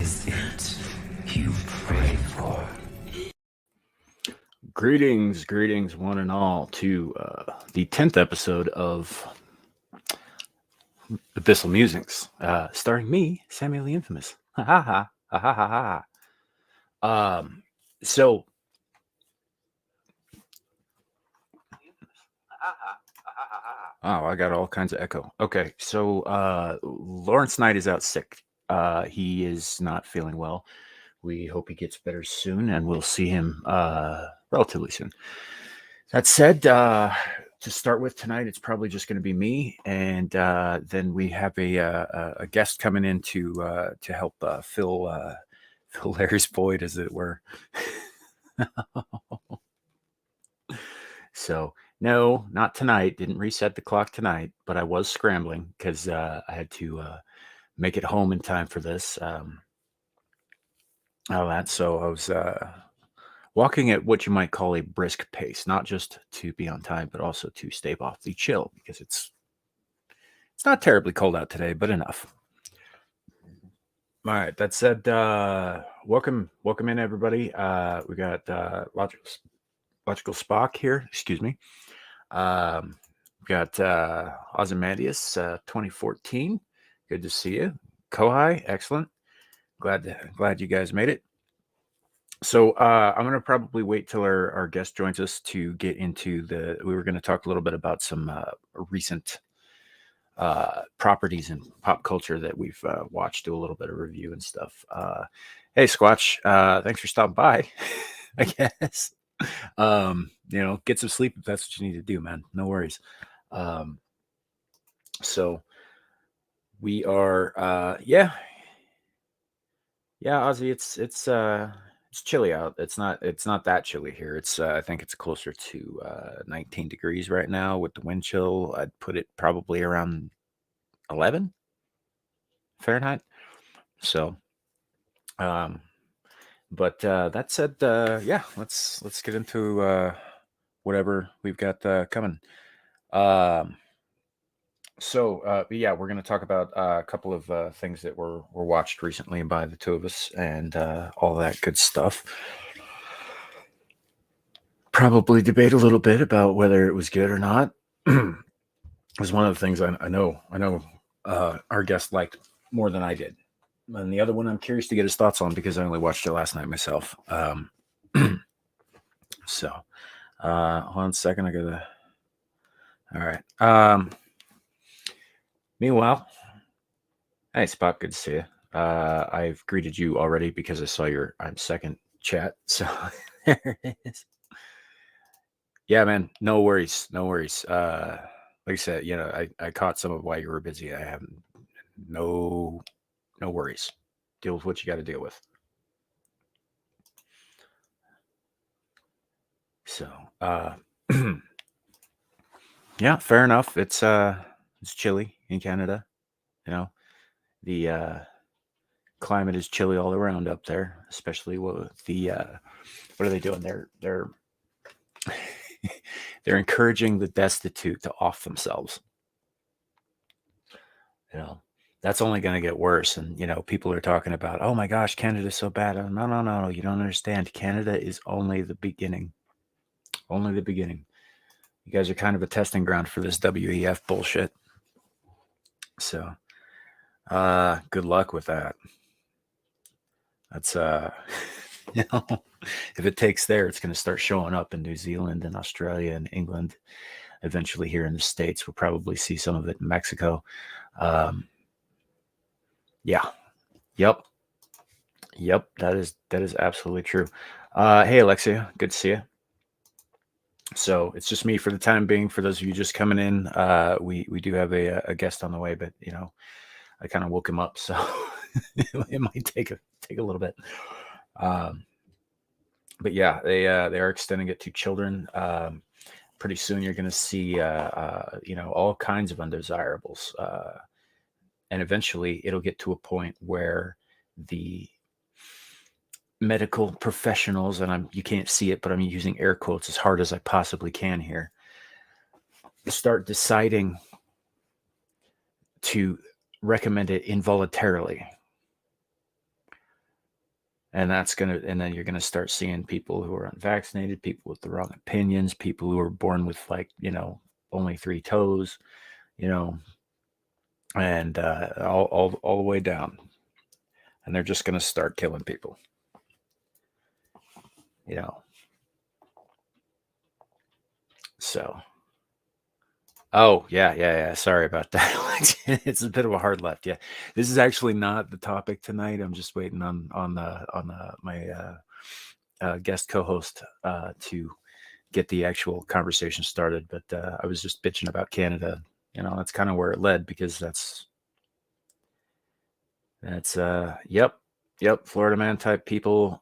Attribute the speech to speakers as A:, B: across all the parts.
A: is it you pray for?
B: Greetings, one and all, to the 10th episode of Abyssal Musings, starring me, Samuel the Infamous. Ha ha ha ha ha ha ha. So, oh, I got all kinds of echo. Okay, so Laurence Knight is out sick. He is not feeling well. We hope he gets better soon, and we'll see him relatively soon. That said, to start with tonight, it's probably just going to be me, and then we have a guest coming in to help fill Larry's void, as it were. So no, not tonight. Didn't reset the clock tonight, but I was scrambling because I had to make it home in time for this. All that. So I was walking at what you might call a brisk pace, not just to be on time, but also to stave off the chill, because it's not terribly cold out today, but enough. All right. That said, welcome in, everybody. We got Logical Spock here. Excuse me. We got Ozymandias 2014. Good to see you. Kohai, excellent. Glad you guys made it. So I'm going to probably wait till our guest joins us to get into we were going to talk a little bit about some recent properties in pop culture that we've watched, do a little bit of review and stuff. Hey, Squatch, thanks for stopping by, I guess. Get some sleep if that's what you need to do, man. No worries. So we are, yeah, Ozzy, it's chilly out. It's not that chilly here. It's I think it's closer to 19 degrees right now with the wind chill. I'd put it probably around 11 Fahrenheit. So, but that said, yeah, let's get into whatever we've got coming. So, yeah, we're going to talk about a couple of things that were watched recently by the two of us, and all that good stuff. Probably debate a little bit about whether it was good or not. It was one of the things I know our guest liked more than I did. And the other one I'm curious to get his thoughts on, because I only watched it last night myself. So, hold on a second. I gotta. All right. Meanwhile, hey, Spock, good to see you. I've greeted you already because I saw your I'm second chat. So there it is. Yeah, man. No worries. Like I said, I caught some of why you were busy. I have no worries. Deal with what you got to deal with. So, yeah, fair enough. It's chilly in Canada. The climate is chilly all around up there, especially with the what are they doing? They're they're encouraging the destitute to off themselves. That's only going to get worse. And people are talking about, oh my gosh, Canada's so bad. No, you don't understand. Canada is only the beginning. Only the beginning. You guys are kind of a testing ground for this WEF bullshit. So, good luck with that. That's if it takes there, it's going to start showing up in New Zealand and Australia and England. Eventually, here in the States, we'll probably see some of it in Mexico. Yeah. Yep. That is absolutely true. Hey, Alexia, good to see you. So it's just me for the time being. For those of you just coming in, we do have a guest on the way, but I kind of woke him up, so it might take a little bit. But yeah, they are extending it to children. Pretty soon, you're going to see all kinds of undesirables, and eventually, it'll get to a point where the medical professionals, and you can't see it, but I'm using air quotes as hard as I possibly can here, start deciding to recommend it involuntarily. And then you're gonna start seeing people who are unvaccinated, people with the wrong opinions, people who are born with only 3 toes, you know, and all the way down. And they're just gonna start killing people, you know. So, oh yeah. Sorry about that. It's a bit of a hard left. Yeah, this is actually not the topic tonight. I'm just waiting on my guest co-host to get the actual conversation started. But I was just bitching about Canada. That's kind of where it led, because that's yep, Florida man type people.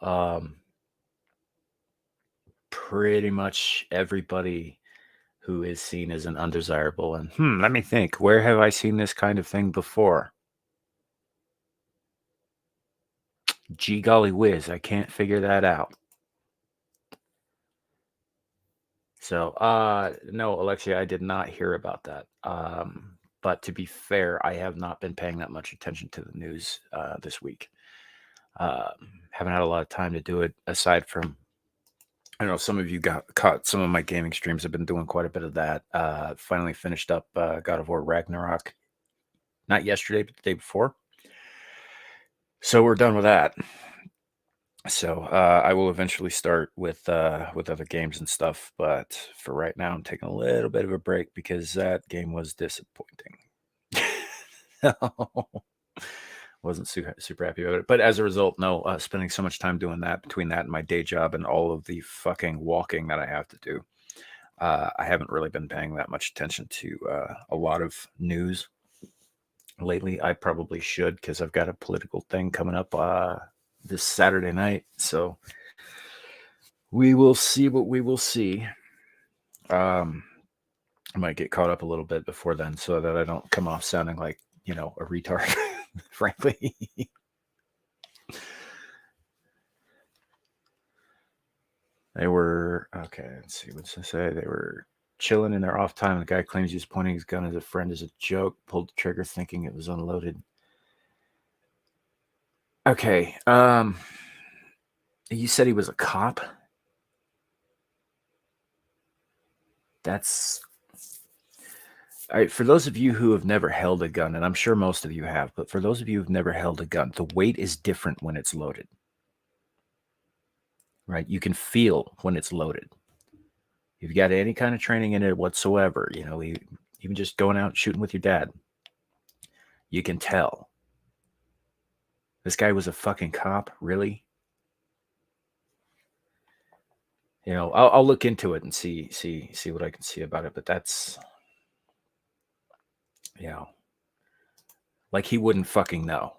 B: Pretty much everybody who is seen as an undesirable. And let me think, where have I seen this kind of thing before? Gee golly whiz, I can't figure that out. So, no, Alexia, I did not hear about that. But to be fair, I have not been paying that much attention to the news this week. Haven't had a lot of time to do it, aside from, I know some of you got caught some of my gaming streams. I've been doing quite a bit of that. Finally finished up God of War Ragnarok, not yesterday, but the day before. So we're done with that. So I will eventually start with other games and stuff, but for right now, I'm taking a little bit of a break because that game was disappointing. Wasn't super happy about it, but as a result, no, spending so much time doing that, between that and my day job and all of the fucking walking that I have to do, I haven't really been paying that much attention to a lot of news lately. I probably should, because I've got a political thing coming up this Saturday night, so we will see what we will see. I might get caught up a little bit before then, so that I don't come off sounding like a retard, frankly. They were okay. Let's see, what's this say? They were chilling in their off time. The guy claims he was pointing his gun at a friend as a joke. Pulled the trigger thinking it was unloaded. Okay. You said he was a cop? That's all right. For those of you who have never held a gun, and I'm sure most of you have, but for those of you who've never held a gun, the weight is different when it's loaded. Right? You can feel when it's loaded. If you've got any kind of training in it whatsoever, even just going out and shooting with your dad, you can tell. This guy was a fucking cop, really? I'll look into it and see what I can see about it. But that's, like he wouldn't fucking know.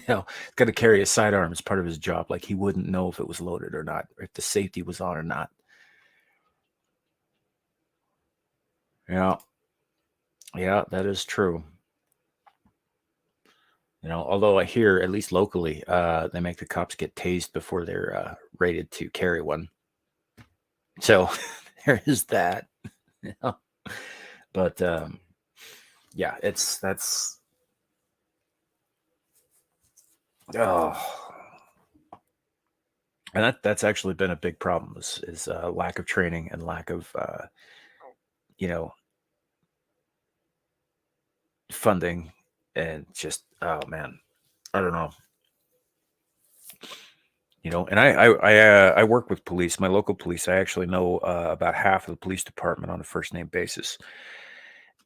B: Got to carry a sidearm as part of his job. Like he wouldn't know if it was loaded or not, or if the safety was on or not. Yeah, that is true. Although I hear, at least locally, they make the cops get tased before they're rated to carry one. So there is that. But yeah, that's oh, and that's actually been a big problem, is lack of training and lack of you know funding, and just, oh man, I don't know. And I work with police, my local police. I actually know about half of the police department on a first name basis,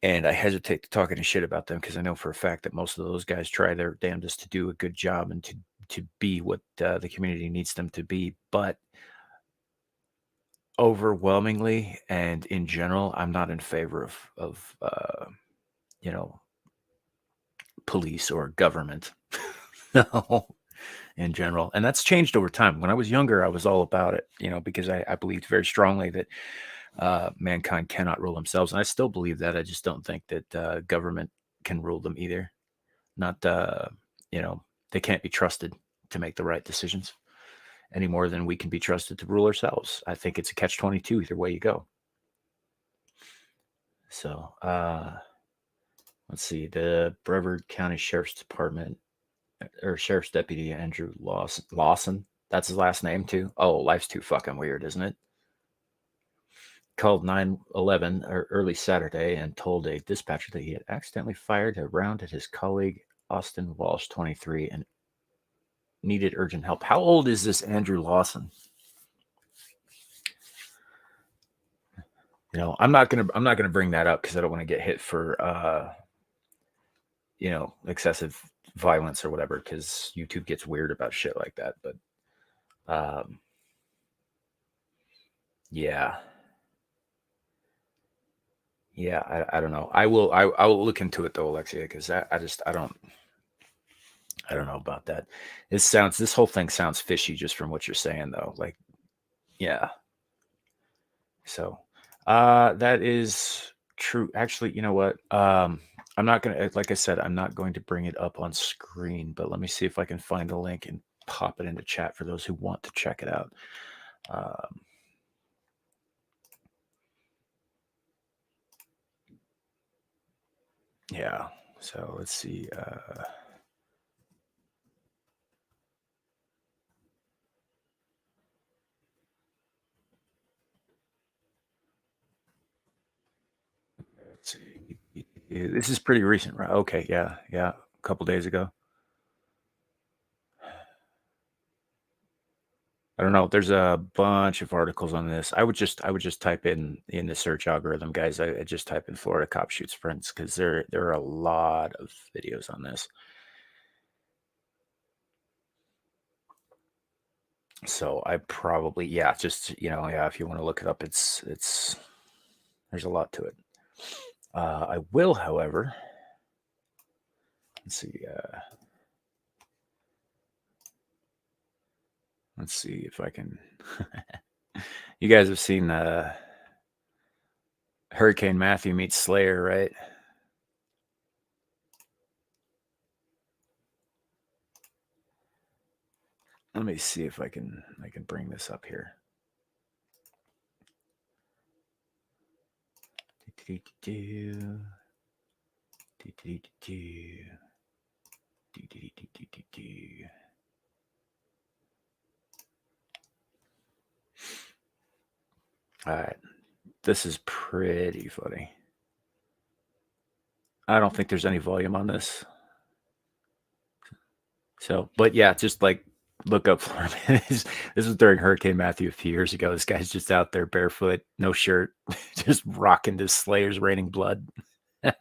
B: and I hesitate to talk any shit about them, because I know for a fact that most of those guys try their damnedest to do a good job and to be what the community needs them to be. But overwhelmingly and in general, I'm not in favor of you know police or government. No, in general. And that's changed over time. When I was younger, I was all about it, because I believed very strongly that mankind cannot rule themselves. And I still believe that. I just don't think that government can rule them either. Not, they can't be trusted to make the right decisions any more than we can be trusted to rule ourselves. I think it's a catch-22 either way you go. So, let's see. The Brevard County Sheriff's Department or Sheriff's Deputy Andrew Lawson. That's his last name too. Oh, life's too fucking weird, isn't it? Called 911 early Saturday and told a dispatcher that he had accidentally fired a round at his colleague Austin Walsh, 23, and needed urgent help. How old is this Andrew Lawson? You know, I'm not gonna bring that up because I don't want to get hit for excessive violence or whatever, because YouTube gets weird about shit like that. But yeah. Yeah, I don't know. I will look into it though, Alexia, because I don't know about that. This whole thing sounds fishy just from what you're saying though. Like, yeah. So that is true. Actually, you know what? I'm not gonna, like I said, I'm not going to bring it up on screen, but let me see if I can find the link and pop it into chat for those who want to check it out. Yeah. So let's see. Let's see. This is pretty recent, right? Okay. Yeah. A couple days ago. I don't know. There's a bunch of articles on this. I would just type in the search algorithm, guys. I just type in Florida cop shoots friends, because there are a lot of videos on this. So I probably, just if you want to look it up, it's there's a lot to it. I will, however, let's see. Let's see if I can. You guys have seen Hurricane Matthew meets Slayer, right? Let me see if I can bring this up here. All right, this is pretty funny. I don't think there's any volume on this. So, but yeah, just like look up for him. This was during Hurricane Matthew a few years ago. This guy's just out there barefoot, no shirt, just rocking to Slayer's Raining Blood. I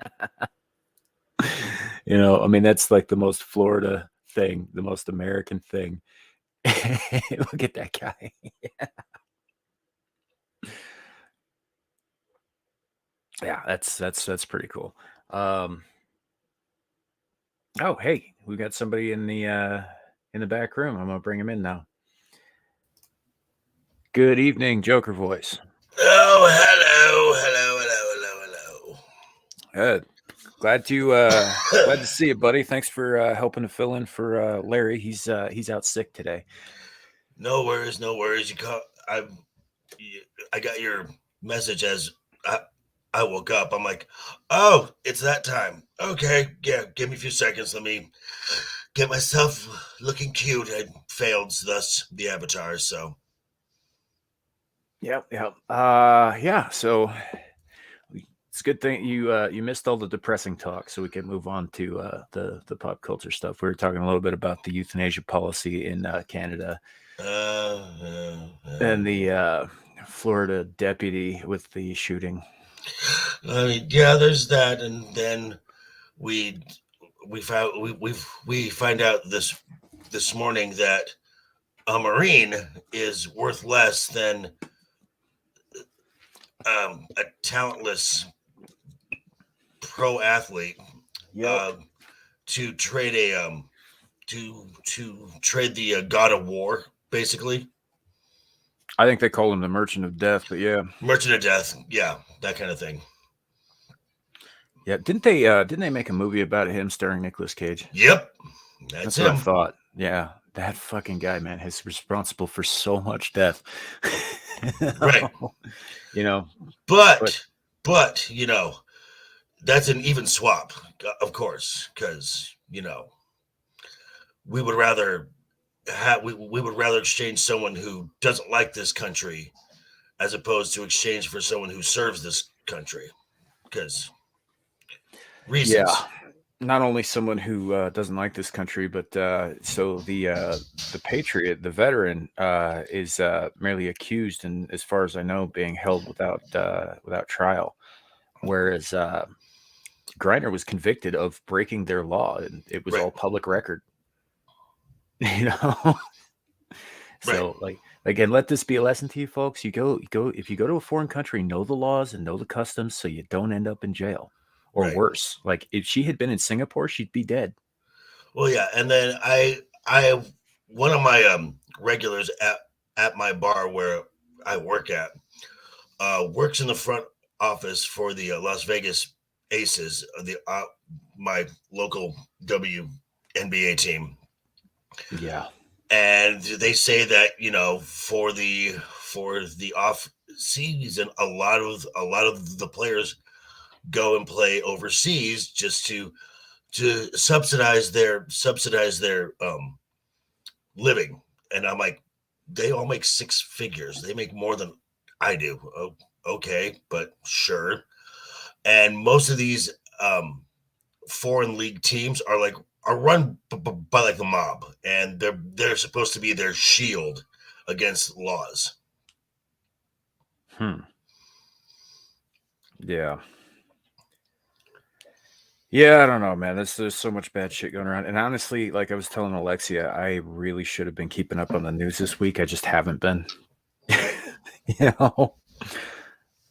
B: mean, that's like the most Florida thing, the most American thing. Look at that guy. Yeah, that's pretty cool. Oh, hey, we got somebody in the back room. I'm gonna bring him in now. Good evening, Joker voice.
C: Oh, hello.
B: Good. Glad to see you, buddy. Thanks for helping to fill in for Larry. He's out sick today.
C: No worries. I got your message as I woke up. I'm like, oh, it's that time. Okay, yeah. Give me a few seconds. Let me get myself looking cute. I failed thus the avatar. So.
B: Yep. So it's a good thing you missed all the depressing talk, so we can move on to the pop culture stuff. We were talking a little bit about the euthanasia policy in Canada, and the Florida deputy with the shooting.
C: I mean, yeah, there's that, and then we find out this morning that a Marine is worth less than a talentless pro athlete.
B: Yep.
C: To trade to trade the god of war, basically.
B: I think they call him the Merchant of Death, but yeah,
C: Merchant of Death, yeah, that kind of thing.
B: Yeah, didn't they make a movie about him starring Nicolas Cage?
C: Yep, that's him.
B: What I thought. Yeah, that fucking guy, man, he's responsible for so much death.
C: Right. But that's an even swap, of course, because we would rather we would rather exchange someone who doesn't like this country as opposed to exchange for someone who serves this country because
B: Yeah,
C: reasons.
B: not only someone who doesn't like this country, but so the patriot, the veteran, is merely accused, and as far as I know, being held without trial. Whereas Griner was convicted of breaking their law, and it was
C: Right,
B: all public record. You know,
C: right.
B: so like again, let this be a lesson to you folks. You go if you go to a foreign country, know the laws and know the customs, so you don't end up in jail or
C: Right.
B: worse. Like if she had been in Singapore, she'd be dead.
C: Well, yeah, and then I one of my regulars at my bar where I work at works in the front office for the Las Vegas Aces, the my local WNBA team,
B: Yeah.
C: and they say that for the off season, a lot of the players go and play overseas just to subsidize their living. And I'm like, they all make six figures. They make more than I do. Oh, okay, but sure. And most of these foreign league teams are run by like the mob, and they're supposed to be their shield against laws.
B: Yeah. Yeah, I don't know, man. There's so much bad shit going around. And honestly, like I was telling Alexia, I really should have been keeping up on the news this week. I just haven't been. You know.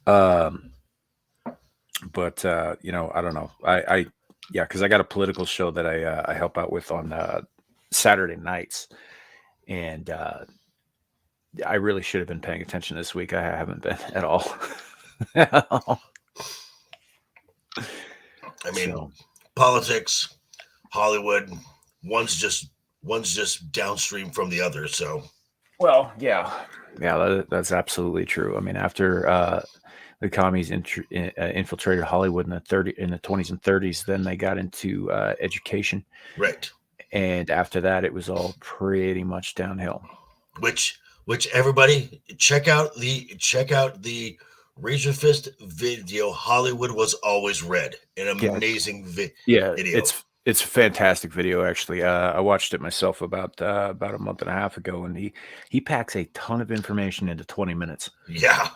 B: Um but I don't know. I yeah, because I got a political show that I help out with on Saturday nights. And I really should have been paying attention this week. I haven't been at all.
C: I mean,
B: So
C: politics, Hollywood, one's just downstream from the other. So
B: well, yeah, that's absolutely true. I mean, after the commies infiltrated Hollywood in the 20s and 30s, then they got into education,
C: right,
B: and after that, it was all pretty much downhill.
C: which everybody check out the Raise Your Fist video. Hollywood Was Always Red, an
B: Yeah,
C: amazing
B: yeah,
C: video.
B: it's a fantastic video actually. I watched it myself about a month and a half ago, and he packs a ton of information into 20 minutes.
C: Yeah,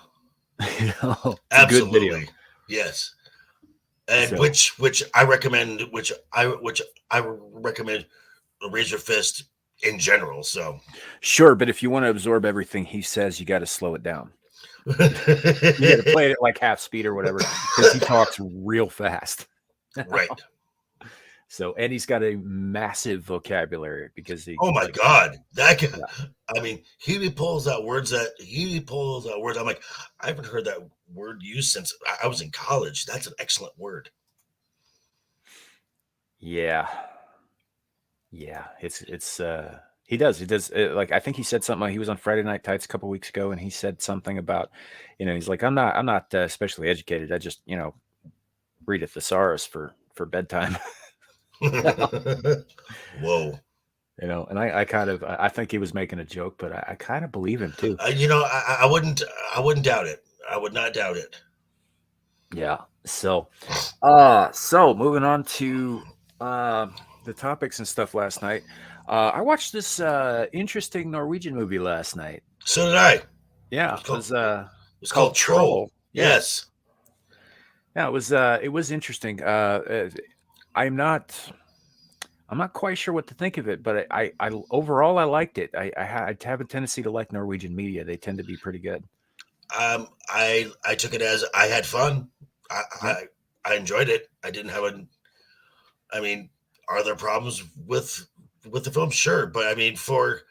B: It's a good video.
C: absolutely, yes. And
B: So
C: which I recommend, which I recommend Raise Your Fist in general. So
B: sure, but if you want to absorb everything he says, you got to slow it down. You got to play it at like half speed or whatever because he talks real fast.
C: right.
B: So, and he's got a massive vocabulary because he.
C: Oh my
B: like,
C: God, that can,
B: yeah.
C: I mean, he pulls out words. I'm like, I haven't heard that word used since I was in college. That's an excellent word.
B: Yeah. It's he does like I think he said something. He was on Friday Night Tights a couple weeks ago, and he said something about, he's like, I'm not especially educated. I just read a thesaurus for bedtime.
C: Whoa.
B: And I think he was making a joke, but I kind of believe him too.
C: I wouldn't doubt it. I would not doubt it.
B: Yeah. So moving on to the topics and stuff last night. I watched this interesting Norwegian movie last night.
C: So did I.
B: Yeah,
C: It's called Troll.
B: Yeah.
C: Yes.
B: Yeah, it was interesting. I'm not quite sure what to think of it, but I overall I liked it. I have a tendency to like Norwegian media. They tend to be pretty good.
C: I took it as I had fun. I enjoyed it. I didn't have I mean, are there problems with the film? Sure, but I mean, for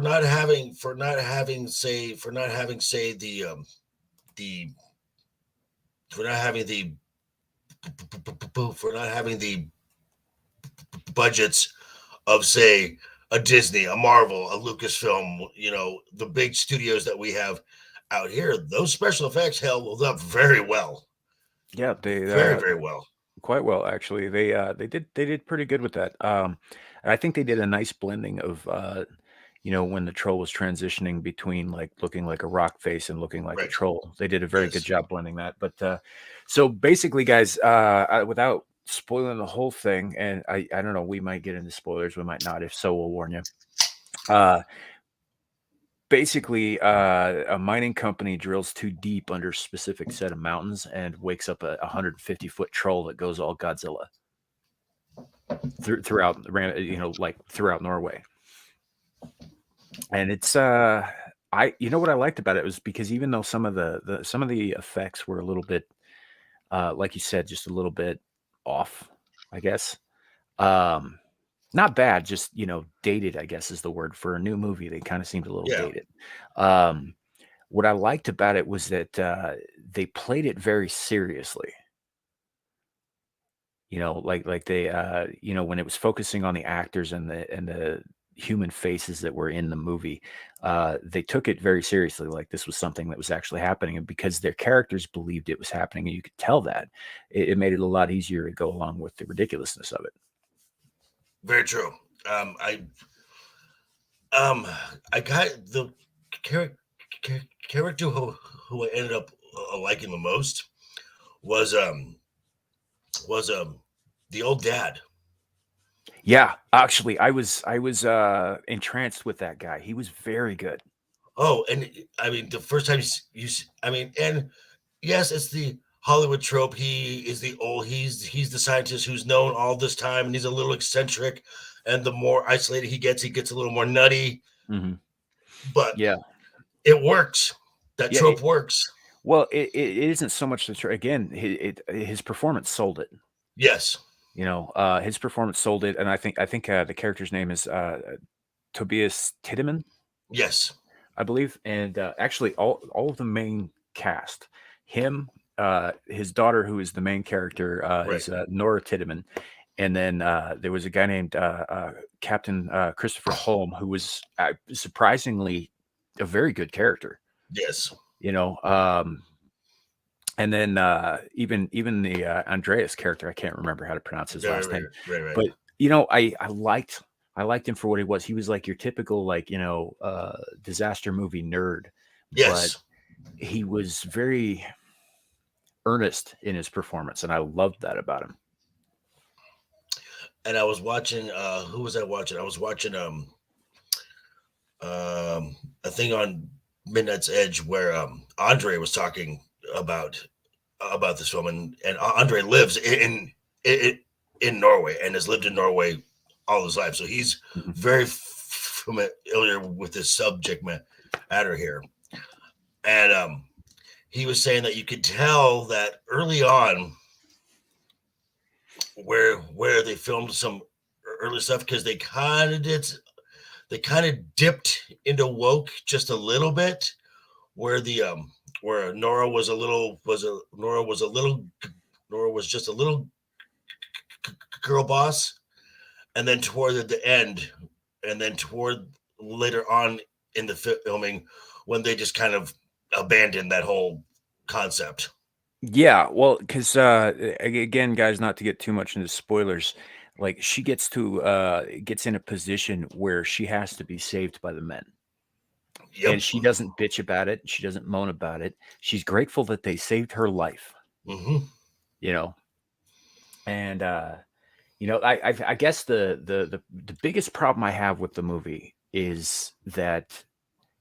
C: not having say the for not having the for not having the budgets of say a Disney, a Marvel, a Lucasfilm, the big studios that we have out here, those special effects held up very well.
B: Yeah,
C: Very, very well.
B: quite well actually. They did pretty good with that. And I think they did a nice blending of when the troll was transitioning between like looking like a rock face and looking like a
C: Right.
B: troll. They did a very good
C: Yes.
B: job blending that. But so basically, guys, without spoiling the whole thing, and I don't know, we might get into spoilers, we might not. If so, we'll warn you. Basically, a mining company drills too deep under a specific set of mountains and wakes up a 150-foot troll that goes all Godzilla throughout like throughout Norway. And it's what I liked about it was because even though some of the effects were a little bit like you said, just a little bit off, I guess. Not bad, just dated, I guess is the word for a new movie. They kind of seemed a little
C: Yeah.
B: dated. What I liked about it was that they played it very seriously. Like they when it was focusing on the actors and the human faces that were in the movie, they took it very seriously, like this was something that was actually happening. And because their characters believed it was happening, and you could tell that, it made it a lot easier to go along with the ridiculousness of it.
C: Very true. I got the character who I ended up liking the most was the old dad.
B: Yeah, actually, I was entranced with that guy. He was very good.
C: Oh, and I mean, the first time I mean, and yes, it's the Hollywood trope. He's the scientist who's known all this time, and he's a little eccentric. And the more isolated he gets a little more nutty.
B: Hmm.
C: But
B: Yeah,
C: it works. That
B: yeah.
C: trope works.
B: Well, it isn't so much again. His performance sold it.
C: Yes.
B: His performance sold it, and I think the character's name is Tobias Tiedemann,
C: Yes.
B: I believe, and actually all of the main cast, him, his daughter, who is the main character,
C: Right.
B: is Nora Tiedemann, and then there was a guy named Captain Christopher Holm, who was surprisingly a very good character.
C: Yes.
B: And then even the Andreas character, I can't remember how to pronounce his last name,
C: Right.
B: but I liked him for what he was. He was like your typical disaster movie nerd, but
C: Yes.
B: he was very earnest in his performance, and I loved that about him.
C: And I was watching. Who was I watching? I was watching a thing on Midnight's Edge where Andre was talking about this film, and Andre lives in Norway and has lived in Norway all his life, so he's very familiar with this subject matter here. And he was saying that you could tell that early on where they filmed some early stuff, because they kind of dipped into woke just a little bit, where Nora was just a little girl boss, and then toward the end, and then toward later on in the filming, when they just kind of abandoned that whole concept.
B: Yeah, well, because again, guys, not to get too much into spoilers, like she gets in a position where she has to be saved by the men.
C: Yep.
B: And she doesn't bitch about it. She doesn't moan about it. She's grateful that they saved her life.
C: Mm-hmm.
B: And I guess the biggest problem I have with the movie is that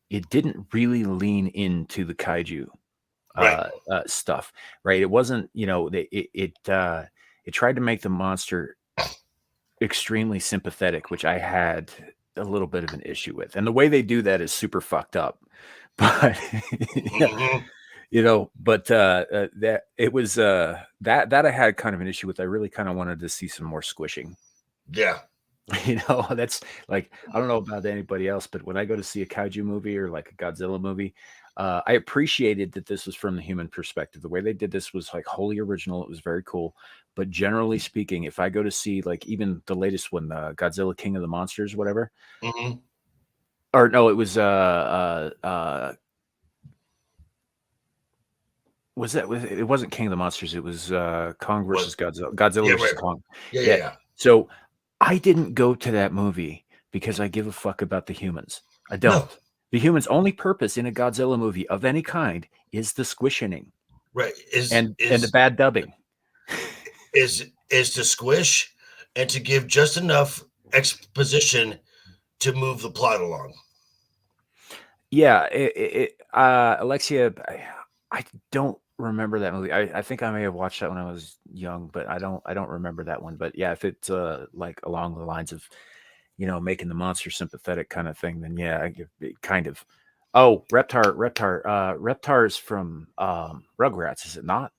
B: it didn't really lean into the kaiju
C: Right.
B: stuff, right? It wasn't, it tried to make the monster extremely sympathetic, which I had a little bit of an issue with. And the way they do that is super fucked up. But but that it was that I had kind of an issue with. I really kind of wanted to see some more squishing.
C: Yeah.
B: That's like, I don't know about anybody else, but when I go to see a kaiju movie or like a Godzilla movie, I appreciated that this was from the human perspective. The way they did this was like wholly original. It was very cool. But generally speaking, if I go to see like even the latest one, Godzilla King of the Monsters, whatever, or no, it was it wasn't King of the Monsters. It was Kong versus
C: What?
B: Godzilla. Godzilla
C: Yeah,
B: versus
C: right.
B: Kong.
C: Yeah, yeah,
B: Yeah.
C: yeah.
B: So I didn't go to that movie because I give a fuck about the humans. I
C: No,
B: don't. The humans' only purpose in a Godzilla movie of any kind is the squishing
C: right.
B: and the bad dubbing.
C: Is to squish and to give just enough exposition to move the plot along.
B: Yeah, Alexia, I don't remember that movie. I think I may have watched that when I was young, but I don't remember that one. But yeah, if it's like along the lines of making the monster sympathetic kind of thing, then yeah, kind of. Oh, Reptar is from Rugrats, is it not?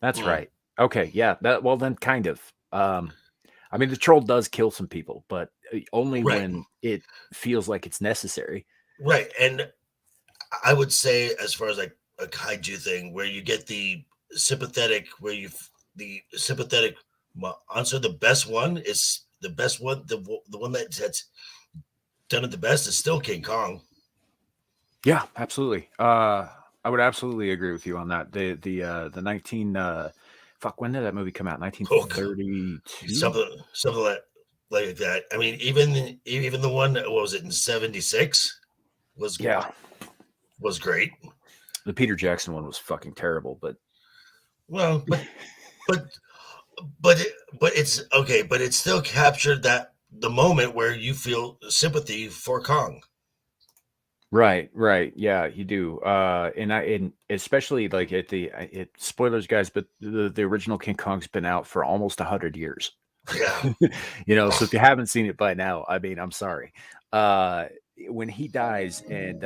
B: That's
C: Mm,
B: right. Okay, yeah. Well then, kind of. I mean, the troll does kill some people, but only
C: right,
B: when it feels like it's necessary.
C: right. And I would say, as far as like a kaiju thing, where you get the sympathetic, the sympathetic answer, the best one is the best one. The one that's done it the best is still King Kong.
B: Yeah, absolutely. I would absolutely agree with you on that. The 19 fuck, when did that movie come out?
C: Oh, God.
B: 1932?
C: Something like that. I mean, even the one what was it in '76 was
B: Yeah.
C: was great.
B: The Peter Jackson one was fucking terrible, but
C: Well, but but it's okay. But it still captured that the moment where you feel sympathy for Kong.
B: right, yeah, you do. And especially like spoilers, guys, but the original King Kong's been out for almost 100 years.
C: Yeah,
B: So if you haven't seen it by now, I mean, I'm sorry. Uh, when he dies and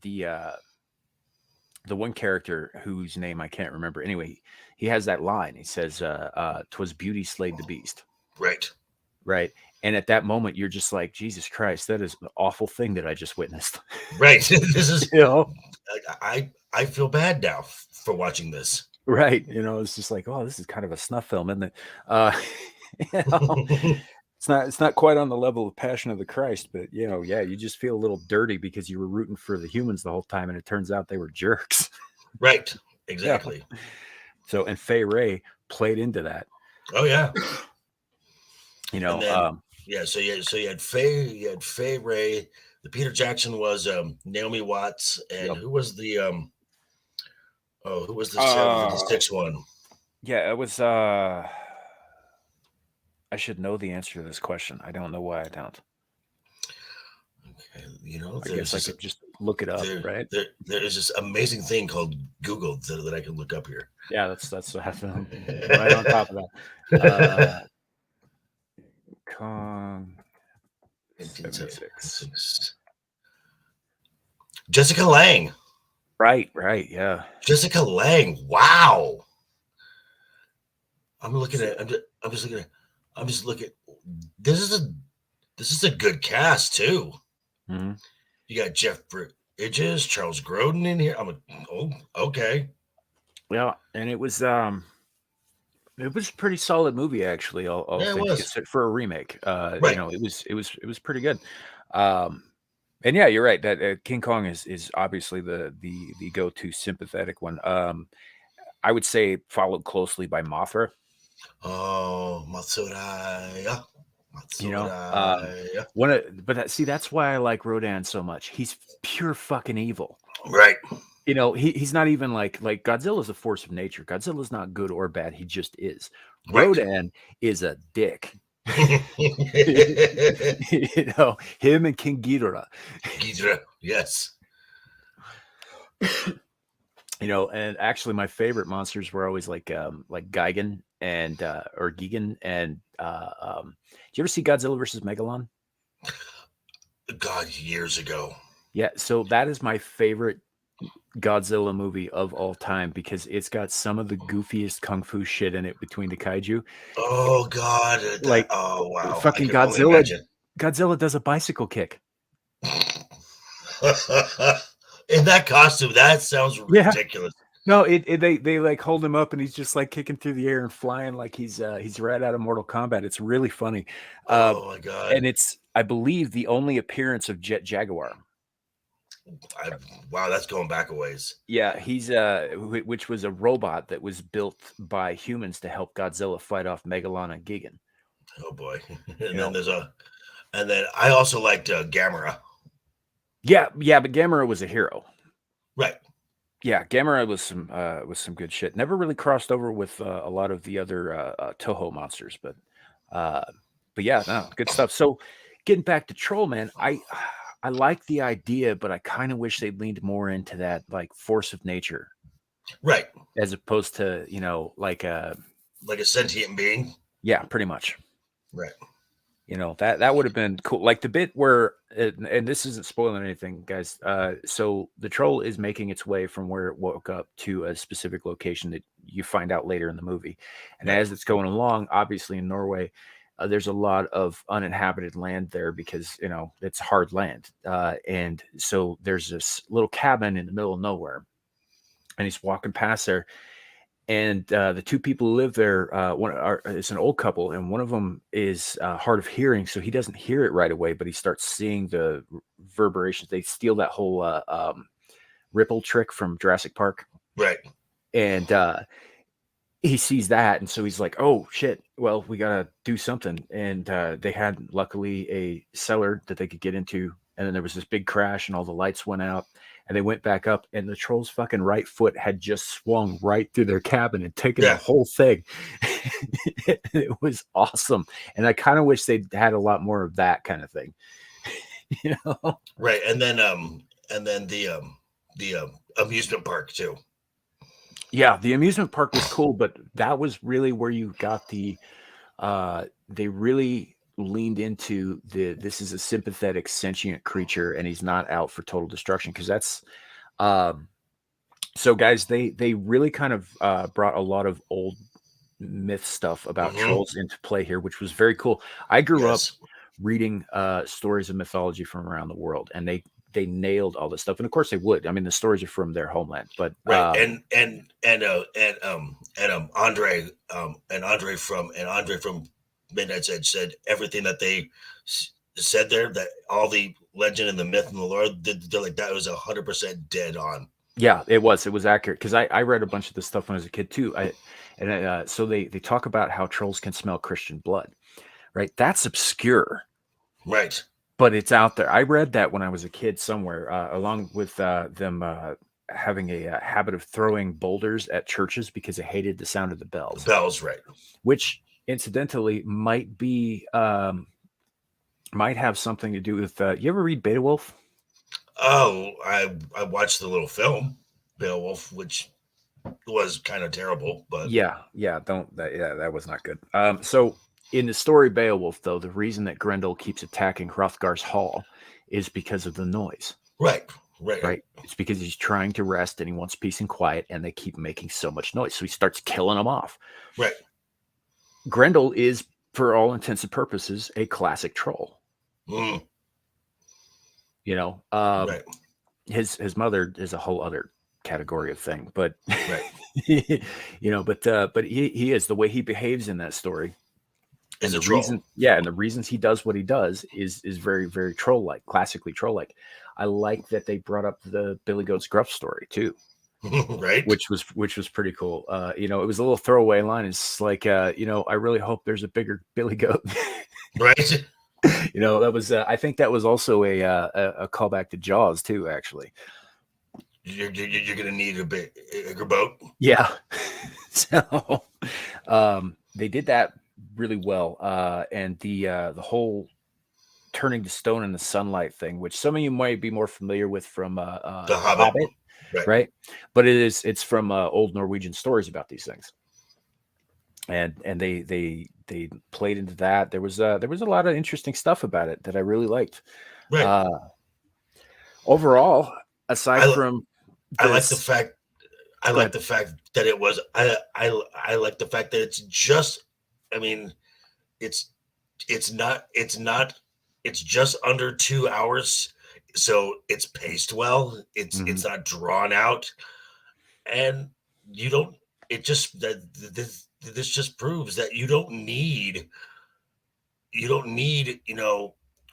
B: the uh the one character whose name I can't remember. Anyway, he has that line. He says, "'Twas beauty slayed the beast."
C: right,
B: Right. And at that moment, you're just like, Jesus Christ, that is an awful thing that I just witnessed.
C: right. This is
B: you know?
C: I feel bad now for watching this.
B: Right. It's just like, oh, this is kind of a snuff film, isn't it? You know, it's not quite on the level of Passion of the Christ, but yeah, you just feel a little dirty because you were rooting for the humans the whole time, and it turns out they were jerks.
C: Right,
B: Yeah.
C: exactly.
B: So, and Fay Ray played into that.
C: Oh yeah.
B: And
C: then yeah, so you had Faye Ray. The Peter Jackson was Naomi Watts, and
B: Yep.
C: who was the who was the
B: Uh,
C: 76 one?
B: Yeah, it was I should know the answer to this question. I don't know why I don't.
C: Okay,
B: I guess I could just look it up, right?
C: there is this amazing thing called Google that I can look up here.
B: Yeah, that's right on top of that. Kong 76.
C: Jessica Lange.
B: Right, yeah.
C: Jessica Lange. Wow. I'm looking at. I'm just looking at. I'm just looking. This is a good cast too.
B: Mm-hmm.
C: You got Jeff Bridges, Charles Grodin in here. Okay.
B: Yeah, and it was a pretty solid movie actually. All
C: Yeah, it
B: things
C: was.
B: considered, for a remake.
C: Right.
B: It was pretty good. And yeah, you're right. That King Kong is obviously the go-to sympathetic one. I would say followed closely by Mothra.
C: Oh, Matsuraya.
B: That's why I like Rodan so much. He's pure fucking evil.
C: Right.
B: He's not even like Godzilla's a force of nature. Godzilla's not good or bad. He just is.
C: Right.
B: Rodan is a dick.
C: Him
B: Him and King Ghidorah.
C: Ghidorah, yes.
B: And actually my favorite monsters were always like Gigan and or Gigan and did you ever see Godzilla versus Megalon?
C: God, years ago.
B: Yeah, so that is my favorite Godzilla movie of all time because it's got some of the goofiest kung fu shit in it between the kaiju.
C: Oh God! Oh wow!
B: Fucking Godzilla does a bicycle kick.
C: In that costume, that sounds ridiculous.
B: No, they like hold him up and he's just like kicking through the air and flying like he's right out of Mortal Kombat. It's really funny.
C: Oh my God!
B: And it's, I believe, the only appearance of Jet Jaguar.
C: Wow, that's going back a ways.
B: Yeah, he's which was a robot that was built by humans to help Godzilla fight off Megalon and Gigan.
C: Oh boy.
B: You
C: And then
B: know,
C: and then I also liked Gamera.
B: yeah, but Gamera was a hero.
C: Right.
B: Yeah, Gamera was some good shit. Never really crossed over with a lot of the other Toho monsters, uh, but yeah, no, good stuff. So, getting back to Troll, man, I like the idea, but I kind of wish they leaned more into that like force of nature,
C: Right.
B: as opposed to like
C: Like a sentient being.
B: yeah, pretty much.
C: Right.
B: That would have been cool. Like the bit where, and this isn't spoiling anything, guys. So the troll is making its way from where it woke up to a specific location that you find out later in the movie. And
C: Right.
B: as it's going along, obviously in Norway, there's a lot of uninhabited land there because it's hard land. And so there's this little cabin in the middle of nowhere, and he's walking past there, and the two people who live there, it's an old couple, and one of them is hard of hearing, so he doesn't hear it right away, but he starts seeing the reverberations. They steal that whole ripple trick from Jurassic Park,
C: Right.
B: and he sees that, and so he's like, "Oh shit! Well, we gotta do something." And they had luckily a cellar that they could get into, and then there was this big crash, and all the lights went out. And they went back up, and the troll's fucking right foot had just swung right through their cabin and taken the whole thing. It was awesome. And I kind of wish they'd had a lot more of that kind of thing.
C: Right. And then the amusement park too.
B: Yeah, the amusement park was cool, but that was really where you got they really leaned into this is a sympathetic sentient creature, and he's not out for total destruction, because that's so guys, they really kind of brought a lot of old myth stuff about trolls into play here, which was very cool. I grew up reading stories of mythology from around the world, and they nailed all this stuff, and of course they would. I mean, the stories are from their homeland, but
C: right. And Andre from Midnight's Edge said everything that they said there, that all the legend and the myth and the lore, they're like, that was 100% dead on.
B: Yeah, it was accurate, because I read a bunch of this stuff when I was a kid too. So they talk about how trolls can smell Christian blood, right? That's obscure,
C: right?
B: But it's out there. I read that when I was a kid somewhere, along with them having a habit of throwing boulders at churches because they hated the sound of the bells.
C: The bells, right?
B: Which incidentally might have something to do with. You ever read Beowulf?
C: Oh, I watched the little film Beowulf, which was kind of terrible, but
B: that was not good. So in the story Beowulf, though, the reason that Grendel keeps attacking Hrothgar's hall is because of the noise.
C: Right.
B: It's because he's trying to rest and he wants peace and quiet, and they keep making so much noise, so he starts killing them off.
C: Right.
B: Grendel is, for all intents and purposes, a classic troll.
C: Right.
B: His mother is a whole other category of thing, but
C: right.
B: But he is, the way he behaves in that story, and
C: the
B: reason, and the reasons he does what he does is very, very troll-like, classically troll-like. I like that they brought up the Billy Goat's Gruff story too.
C: Right.
B: Which was pretty cool. It was a little throwaway line. It's like, I really hope there's a bigger Billy Goat.
C: Right.
B: That was, I think that was also a callback to Jaws too, actually.
C: You're going to need a bigger boat.
B: Yeah. So they did that really well. And the whole turning to stone in the sunlight thing, which some of you might be more familiar with from the Hobbit. Right. But it's from old Norwegian stories about these things. And they played into that. There was a lot of interesting stuff about it that I really liked.
C: Right.
B: Overall, aside from
C: I like the fact that it was I like the fact that it's just, I mean, it's just under 2 hours, so it's paced well. It's not drawn out, and you don't. It just this just proves that you don't need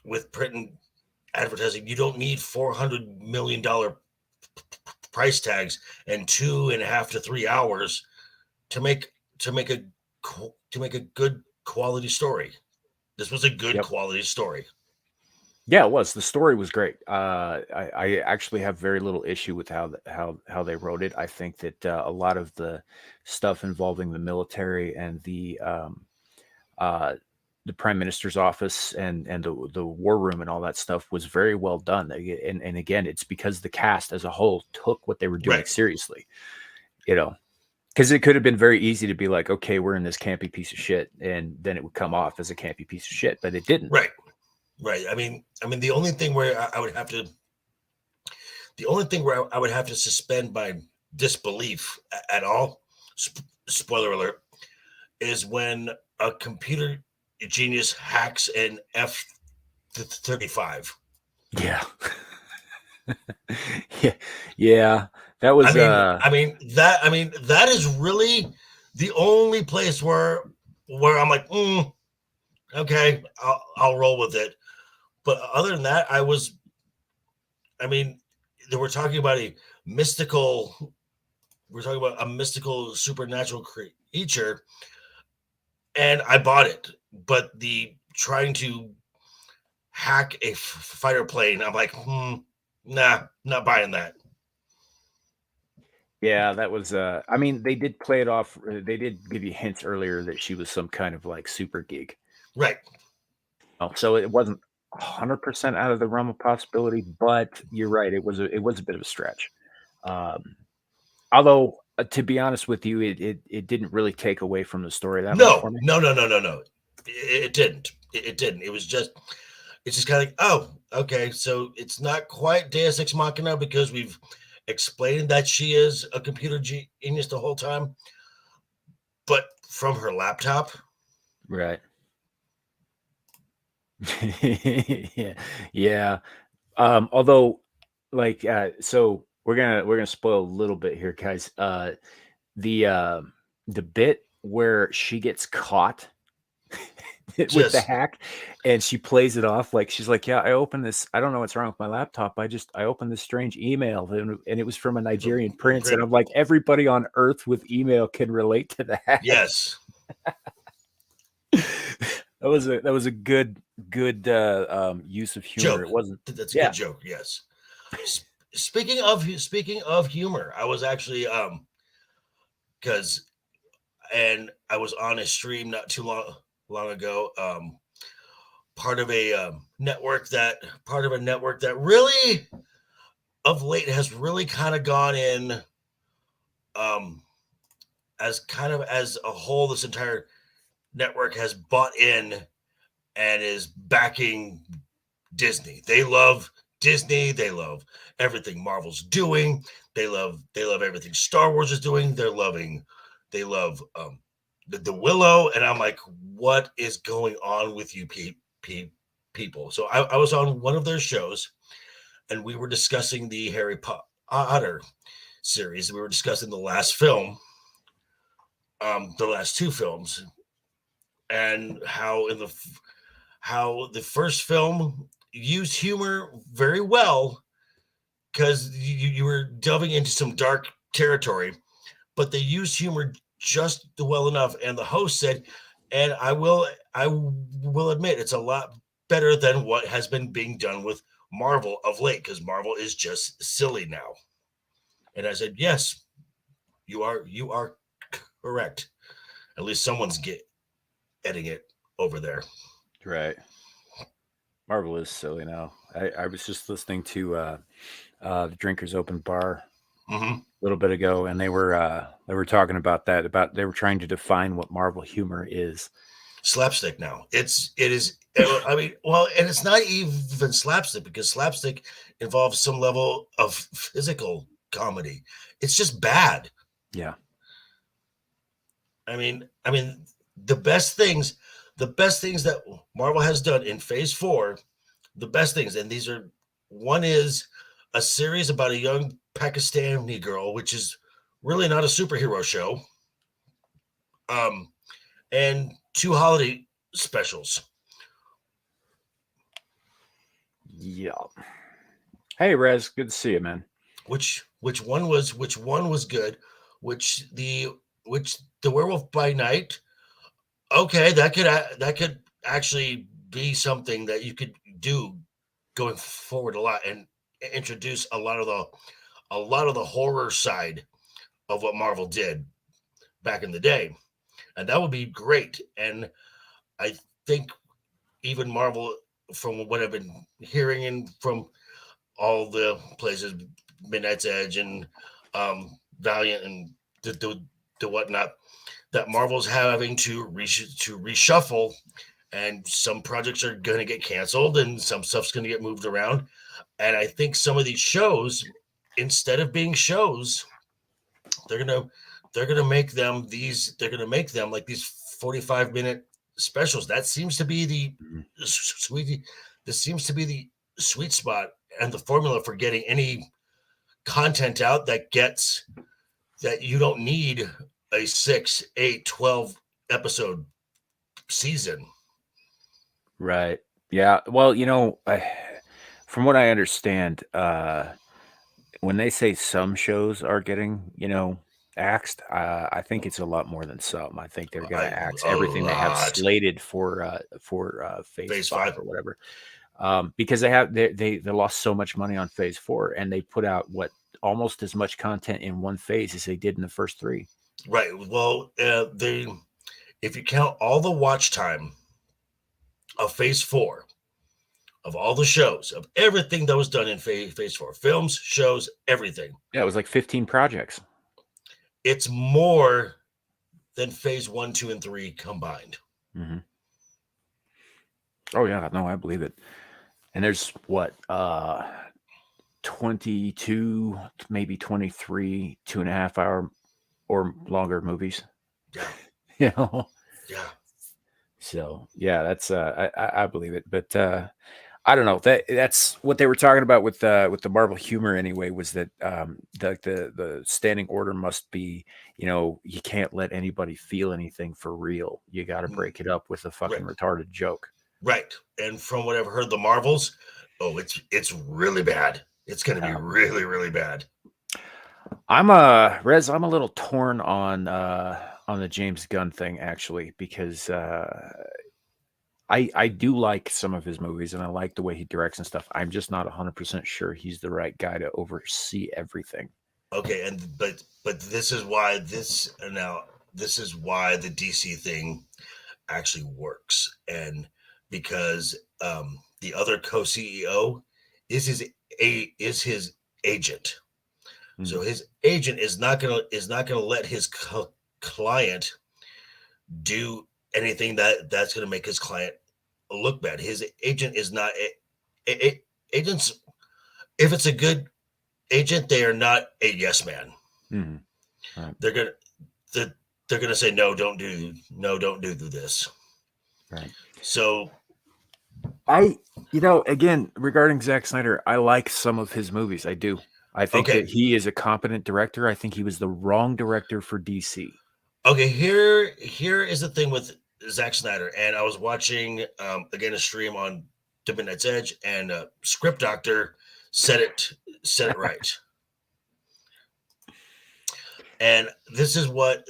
C: with printing advertising. You don't need $400 million price tags and 2.5 to 3 hours to make a good quality story. This was a good
B: Yep.
C: quality story.
B: Yeah, it was. The story was great. I actually have very little issue with how they wrote it. I think that a lot of the stuff involving the military and the prime minister's office and the war room and all that stuff was very well done. And again, it's because the cast as a whole took what they were doing
C: Right.
B: seriously. You know, because it could have been very easy to be like, okay, we're in this campy piece of shit, and then it would come off as a campy piece of shit, but it didn't.
C: Right. I mean, the only thing where I would have to, suspend my disbelief at all, spoiler alert, is when a computer genius hacks an F-35.
B: Yeah. Yeah. That was
C: That is really the only place where I'm like, okay, I'll roll with it. But other than that, they were talking about a mystical supernatural creature, and I bought it. But the trying to hack a fighter plane, I'm like, nah, not buying that.
B: Yeah, that was I mean, they did play it off. They did give you hints earlier that she was some kind of like super geek.
C: Right.
B: So it wasn't 100% out of the realm of possibility, but you're right. It was a bit of a stretch. Um, although to be honest with you, it didn't really take away from the story that much
C: No.
B: for me.
C: It didn't. It didn't. It's just kind of like, oh, okay. So it's not quite Deus Ex Machina because we've explained that she is a computer genius the whole time, but from her laptop.
B: Right. Yeah. Yeah. Although like so we're gonna spoil a little bit here, guys. The uh the bit where she gets caught with the
C: Just
B: hack and she plays it off like she's like, yeah, I opened this, I don't know what's wrong with my laptop, I opened this strange email and it was from a Nigerian prince, and I'm like, everybody on earth with email can relate to that.
C: yes.
B: That was a good use of humor.
C: Joke.
B: It wasn't.
C: That's a
B: Yeah.
C: good joke. Yes. Speaking of humor, I was actually because and I was on a stream not too long ago. Part of a network that really of late has really kind of gone in as kind of as a whole. This entire network has bought in and is backing Disney. They love Disney. They love everything Marvel's doing. They love everything Star Wars is doing. They love the Willow. And I'm like, what is going on with you people? So I was on one of their shows, and we were discussing the Harry Potter series. We were discussing the last film, the last two films, and how the first film used humor very well because you were delving into some dark territory, but they used humor just well enough. And the host said, and I will admit, it's a lot better than what has been being done with Marvel of late, because Marvel is just silly now. And I said, yes, you are correct. At least someone's getting it over there.
B: Right. Marvel is silly now. I was just listening to the Drinkers Open Bar
C: Mm-hmm.
B: a little bit ago, and they were talking about that. About they were trying to define what Marvel humor is.
C: Slapstick now. It is. I mean, well, and it's not even slapstick, because slapstick involves some level of physical comedy. It's just bad.
B: Yeah.
C: I mean, the best things that Marvel has done in Phase 4, the best things, and these are, one is a series about a young Pakistani girl, which is really not a superhero show, and 2 holiday specials.
B: Yeah. Hey, Rez, good to see you, man.
C: Which one was good? Which the Werewolf by Night? Okay, that could actually be something that you could do going forward a lot and introduce a lot of the horror side of what Marvel did back in the day, and that would be great. And I think even Marvel, from what I've been hearing and from all the places, Midnight's Edge and Valiant and the whatnot, that Marvel's having to reshuffle, and some projects are going to get canceled, and some stuff's going to get moved around. And I think some of these shows, instead of being shows, they're gonna make them these. They're gonna make them like these 45-minute specials. That seems to be the sweet. This seems to be the sweet spot and the formula for getting any content out that you don't need a 6, 8, 12 episode season.
B: Right. Yeah. Well, from what I understand, when they say some shows are getting, axed, I think it's a lot more than some. I think they're going to axe
C: A
B: everything they have
C: lot.
B: slated for phase
C: Phase
B: 5
C: 5.
B: or whatever. Because they lost so much money on phase 4, and they put out almost as much content in one phase as they did in the first 3.
C: Right. Well, if you count all the watch time of phase 4, of all the shows, of everything that was done in phase 4, films, shows, everything,
B: Yeah, it was like 15 projects.
C: it's more than phase 1, 2, and 3 combined.
B: Mm-hmm. Oh yeah, no, I believe it. And there's 22, maybe 23 2.5 hour or longer movies.
C: Yeah.
B: Yeah. So yeah, that's I believe it. But I don't know. That's what they were talking about with the Marvel humor anyway, was that the standing order must be, you can't let anybody feel anything for real. You got to break it up with a fucking retarded joke.
C: Right. And from what I've heard, the Marvels, it's really bad. It's going to be really, really bad.
B: I'm Rez, I'm a little torn on the James Gunn thing, actually, because I do like some of his movies and I like the way he directs and stuff. I'm just not 100% sure he's the right guy to oversee everything.
C: Okay, but this is why the DC thing actually works, and because the other co-CEO is his agent. Mm-hmm. So his agent is not gonna let his client do anything that's gonna make his client look bad. His agent is not agents. If it's a good agent, they are not a yes man.
B: Mm-hmm. Right.
C: They're gonna say no, don't do this.
B: Right.
C: So
B: again, regarding Zack Snyder, I like some of his movies. I do. I think that he is a competent director. I think he was the wrong director for DC.
C: Okay, here is the thing with Zack Snyder, and I was watching again a stream on The Midnight's Edge, and Script Doctor said it right. And this is what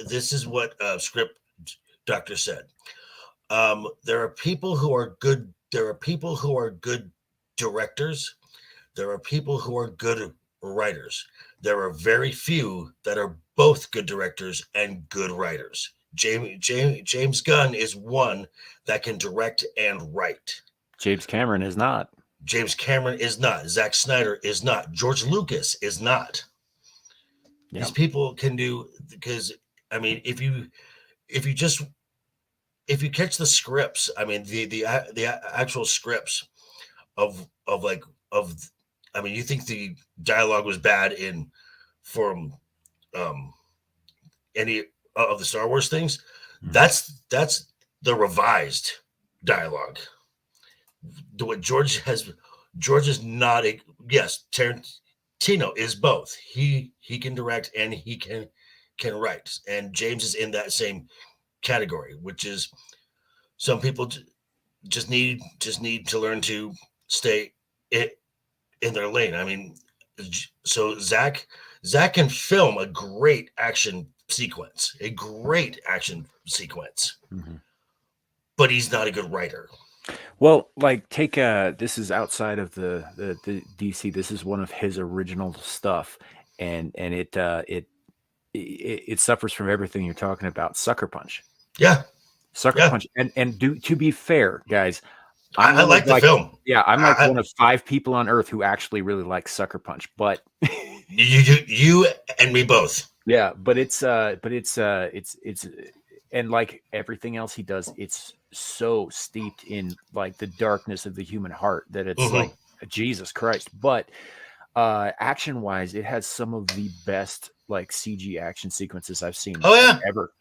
C: Script Doctor said. There are people who are good. There are people who are good directors. There are people who are good writers. There are very few that are both good directors and good writers. James Gunn is one that can direct and write.
B: James Cameron is not.
C: James Cameron is not. Zack Snyder is not. George Lucas is not. These people can do, because I mean, if you catch the scripts, I mean the actual scripts of I mean, you think the dialogue was bad from any of the Star Wars things? Mm-hmm. That's the revised dialogue. What George is not a, yes, Tarantino is both. He can direct and he can write, and James is in that same category, which is some people just need to learn to stay it in their lane. I mean, so Zach can film a great action sequence,
B: Mhm.
C: but he's not a good writer.
B: Well, like take this is outside of the DC. This is one of his original stuff, and it suffers from everything you're talking about. Sucker Punch,
C: Yeah,
B: Sucker
C: yeah.
B: Punch, and to be fair, guys,
C: I like the film.
B: I'm like
C: I,
B: one of 5 people on Earth who actually really like Sucker Punch, but
C: you and me both.
B: yeah, but it's and like everything else he does, it's so steeped in like the darkness of the human heart that it's
C: Mhm.
B: like Jesus Christ. But action wise, it has some of the best like CG action sequences I've seen
C: Oh yeah,
B: ever.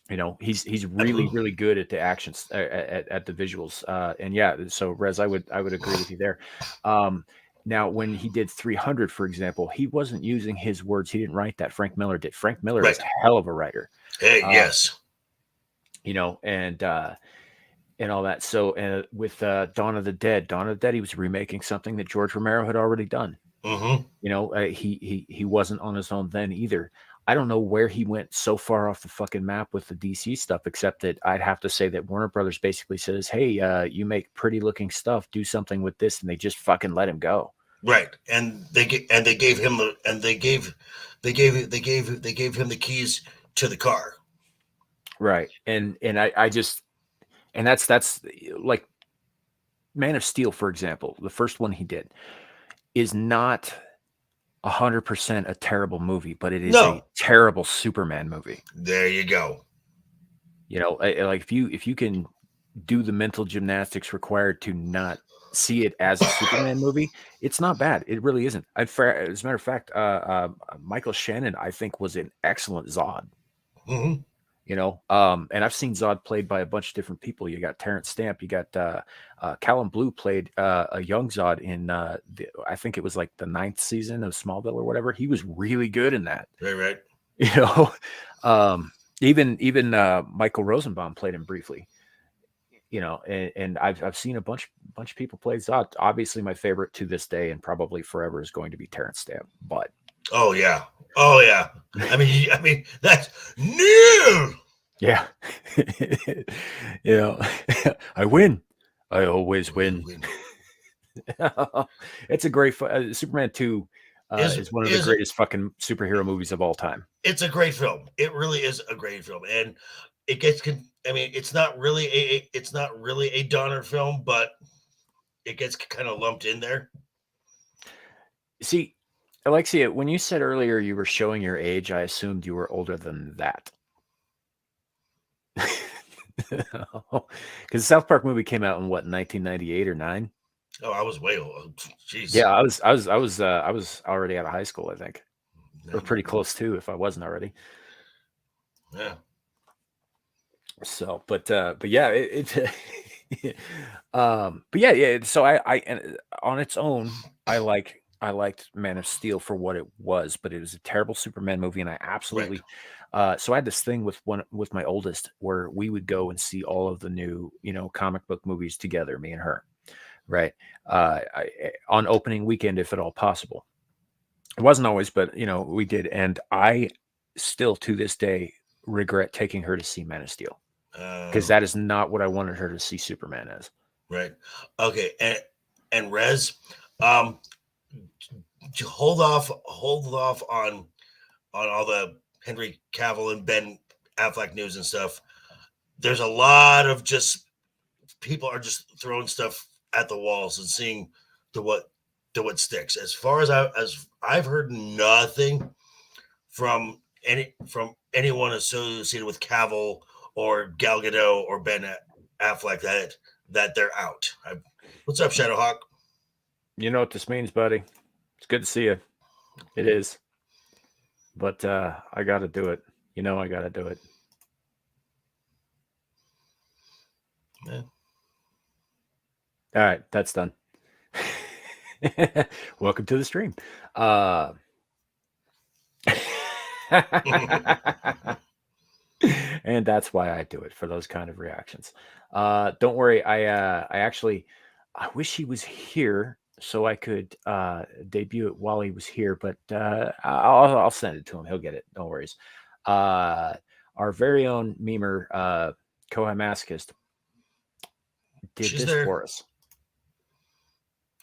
B: You know, he's really really good at the actions at the visuals. And yeah, so Rez, I would agree with you there. Now, when he did 300, for example, he wasn't using his words. He didn't write that. Frank Miller did. Frank Miller is
C: right.
B: a hell of a writer.
C: Hey,
B: Uh,
C: yes.
B: you know, and all that. So with Dawn of the Dead, he was remaking something that George Romero had already done.
C: Mm-hmm.
B: You know, he wasn't on his own then either. I don't know where he went so far off the fucking map with the DC stuff, except that I'd have to say that Warner Brothers basically says, "Hey, you make pretty looking stuff. Do something with this," and they just fucking let him go.
C: Right, and they gave him they gave him the keys to the car.
B: Right, and I just and that's like Man of Steel, for example, the first one he did is not 100% a terrible movie, but it is a
C: No,
B: terrible Superman movie.
C: there you go.
B: You know, like if you can do the mental gymnastics required to not see it as a Superman movie, it's not bad. It really isn't. As a matter of fact, Michael Shannon, I think, was an excellent Zod.
C: Mm-hmm.
B: You know, and I've seen Zod played by a bunch of different people. You got Terrence Stamp, you got Callum Blue played a young Zod in I think it was like the 9th season of Smallville or whatever. He was really good in that.
C: Right.
B: You know, even Michael Rosenbaum played him briefly. You know, and I've seen a bunch of people play Zod. Obviously, my favorite to this day and probably forever is going to be Terrence Stamp. But
C: Oh yeah. I mean that's new.
B: yeah, you know, I win. I always win. It's a great Superman 2 is one of the greatest fucking superhero movies of all time.
C: It's a great film. It really is a great film, and it gets. I mean, it's not really a Donner film, but it gets kind of lumped in there.
B: See, Alexia, when you said earlier you were showing your age, I assumed you were older than that. Because the South Park movie came out in what, 1998 or 9?
C: Oh, I was way old. Jeez.
B: Yeah, I was already out of high school, I think, or pretty close to, if I wasn't already.
C: Yeah.
B: So, but yeah, but yeah. So and on its own, I liked Man of Steel for what it was, but it was a terrible Superman movie, and I absolutely. So I had this thing with my oldest where we would go and see all of the new, comic book movies together, me and her, right? On opening weekend, if at all possible. It wasn't always, but we did, and I still to this day regret taking her to see Man of Steel because that is not what I wanted her to see Superman as.
C: Right. Okay. And Rez, hold off on all the Henry Cavill and Ben Affleck news and stuff. There's a lot of just people are just throwing stuff at the walls and seeing to what sticks. As far as I've heard nothing from anyone associated with Cavill or Gal Gadot or Ben Affleck that they're out. What's up, Shadowhawk?
B: You know what this means, buddy. It's good to see you. It is. But I got to do it. I got to do it.
C: Yeah.
B: All right, that's done. Welcome to the stream. And that's why I do it, for those kind of reactions. Don't worry, I actually I wish he was here so I could debut it while he was here, but I'll send it to him. He'll get it. No worries. Our very own memer, Kohai Masochist, did
C: She's
B: this
C: there.
B: for us.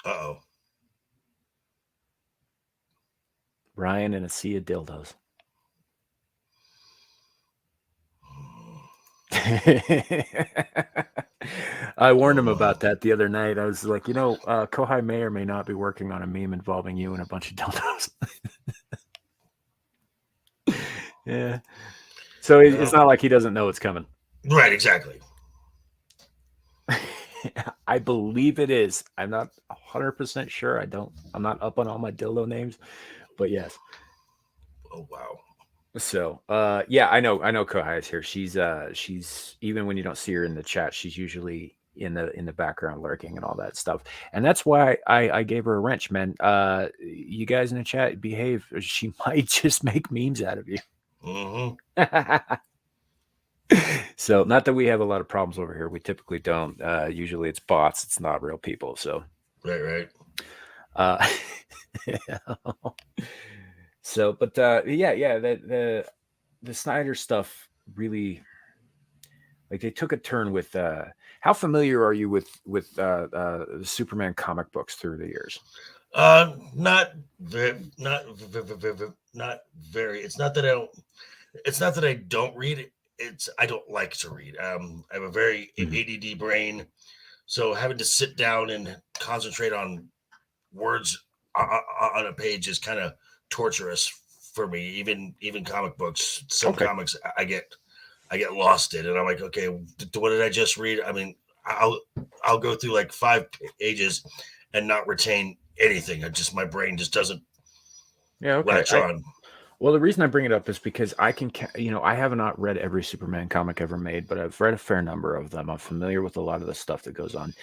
C: Uh-oh.
B: Ryan in a sea of dildos. I warned him about that the other night. I was like, Kohai may or may not be working on a meme involving you and a bunch of dildos. Yeah. So it's not like he doesn't know it's coming.
C: Right, exactly.
B: I believe it is. I'm not 100% sure. I'm not up on all my dildo names, but yes.
C: Oh, wow.
B: So, yeah, I know Kohai is here. She's even when you don't see her in the chat, she's usually in the background lurking and all that stuff. And that's why I gave her a wrench, man. You guys in the chat behave. She might just make memes out of you.
C: Mm-hmm.
B: So, not that we have a lot of problems over here. We typically don't. Usually it's bots. It's not real people. So,
C: Right.
B: So, but yeah, the Snyder stuff really, like, they took a turn with. How familiar are you with the Superman comic books through the years?
C: Not very. Not very. It's not that I don't. It's not that I don't read. It's I don't like to read. I have a very ADD brain, so having to sit down and concentrate on words on a page is kind of torturous for me. Even comic books, some comics I get lost in, and I'm like, okay, what did I just read? I mean, I'll go through like 5 pages and not retain anything. My brain just doesn't latch on.
B: Well, the reason I bring it up is because I have not read every Superman comic ever made, but I've read a fair number of them. I'm familiar with a lot of the stuff that goes on.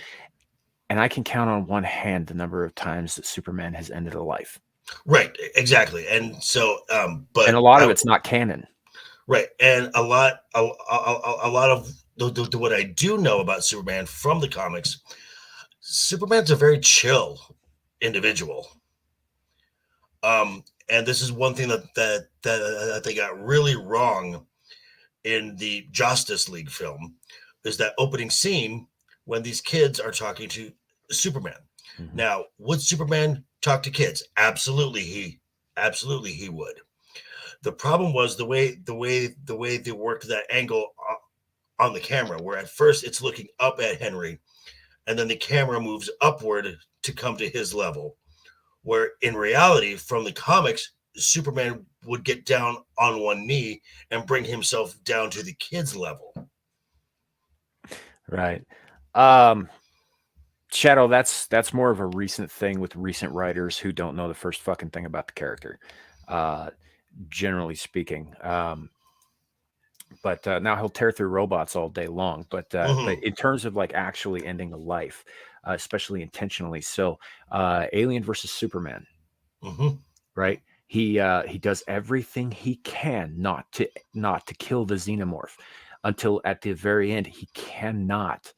B: And I can count on one hand the number of times that Superman has ended a life.
C: Right, exactly. And so, but
B: a lot of it's not canon.
C: Right, and a lot of what I do know about Superman from the comics, Superman's a very chill individual. And this is one thing that they got really wrong in the Justice League film, is that opening scene when these kids are talking to Superman. Mm-hmm. Now, would Superman talk to kids? Absolutely, he would. The problem was the way they worked that angle on the camera, where at first it's looking up at Henry, and then the camera moves upward to come to his level. Where in reality, from the comics, Superman would get down on one knee and bring himself down to the kid's level.
B: Right. Shadow, that's more of a recent thing with recent writers who don't know the first fucking thing about the character, generally speaking. But now he'll tear through robots all day long. But in terms of like actually ending a life, especially intentionally, so Alien versus Superman, right? He does everything he can not to kill the xenomorph until at the very end he cannot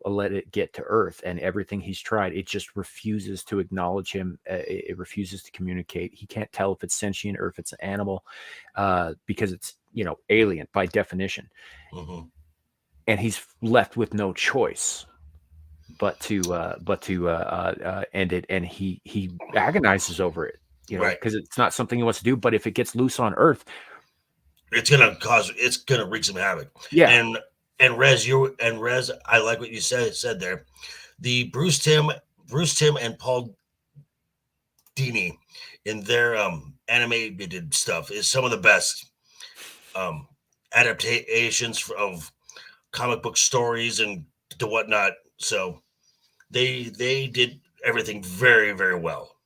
B: let it get to Earth, and everything he's tried, it just refuses to acknowledge him. It refuses to communicate. He can't tell if it's sentient or if it's an animal, because it's alien by definition. And he's left with no choice but to end it. And he agonizes over it, because it's not something he wants to do. But if it gets loose on Earth,
C: it's gonna wreak some havoc.
B: Yeah.
C: And Rez, I like what you said there. The Bruce Timm and Paul Dini in their animated stuff is some of the best adaptations of comic book stories and to whatnot. So they did everything very, very well.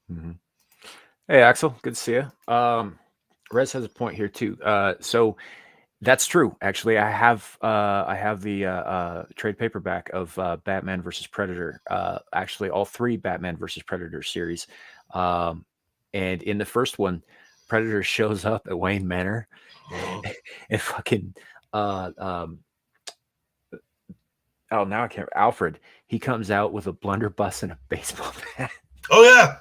B: Hey, Axel, good to see you. Rez has a point here too. So that's true. Actually, I have the trade paperback of Batman versus Predator. Actually, all 3 Batman versus Predator series. And in the first one, Predator shows up at Wayne Manor and fucking now I can't. Alfred, he comes out with a blunderbuss and a baseball bat,
C: Oh yeah,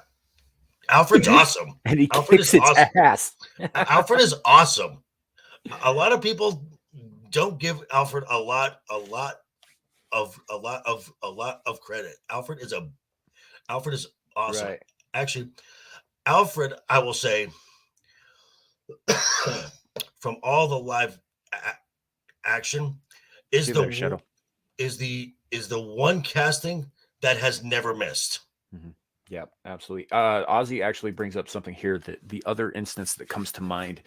C: Alfred's awesome.
B: and he
C: Alfred
B: kicks
C: is
B: its
C: awesome.
B: ass.
C: Alfred is awesome. A lot of people don't give Alfred a lot of credit. Alfred is awesome.
B: Right.
C: Actually, Alfred, I will say, from all the live action, is
B: See you there, Shadow.
C: the one casting that has never missed.
B: Mm-hmm. Yeah, absolutely. Ozzy actually brings up something here that the other instance that comes to mind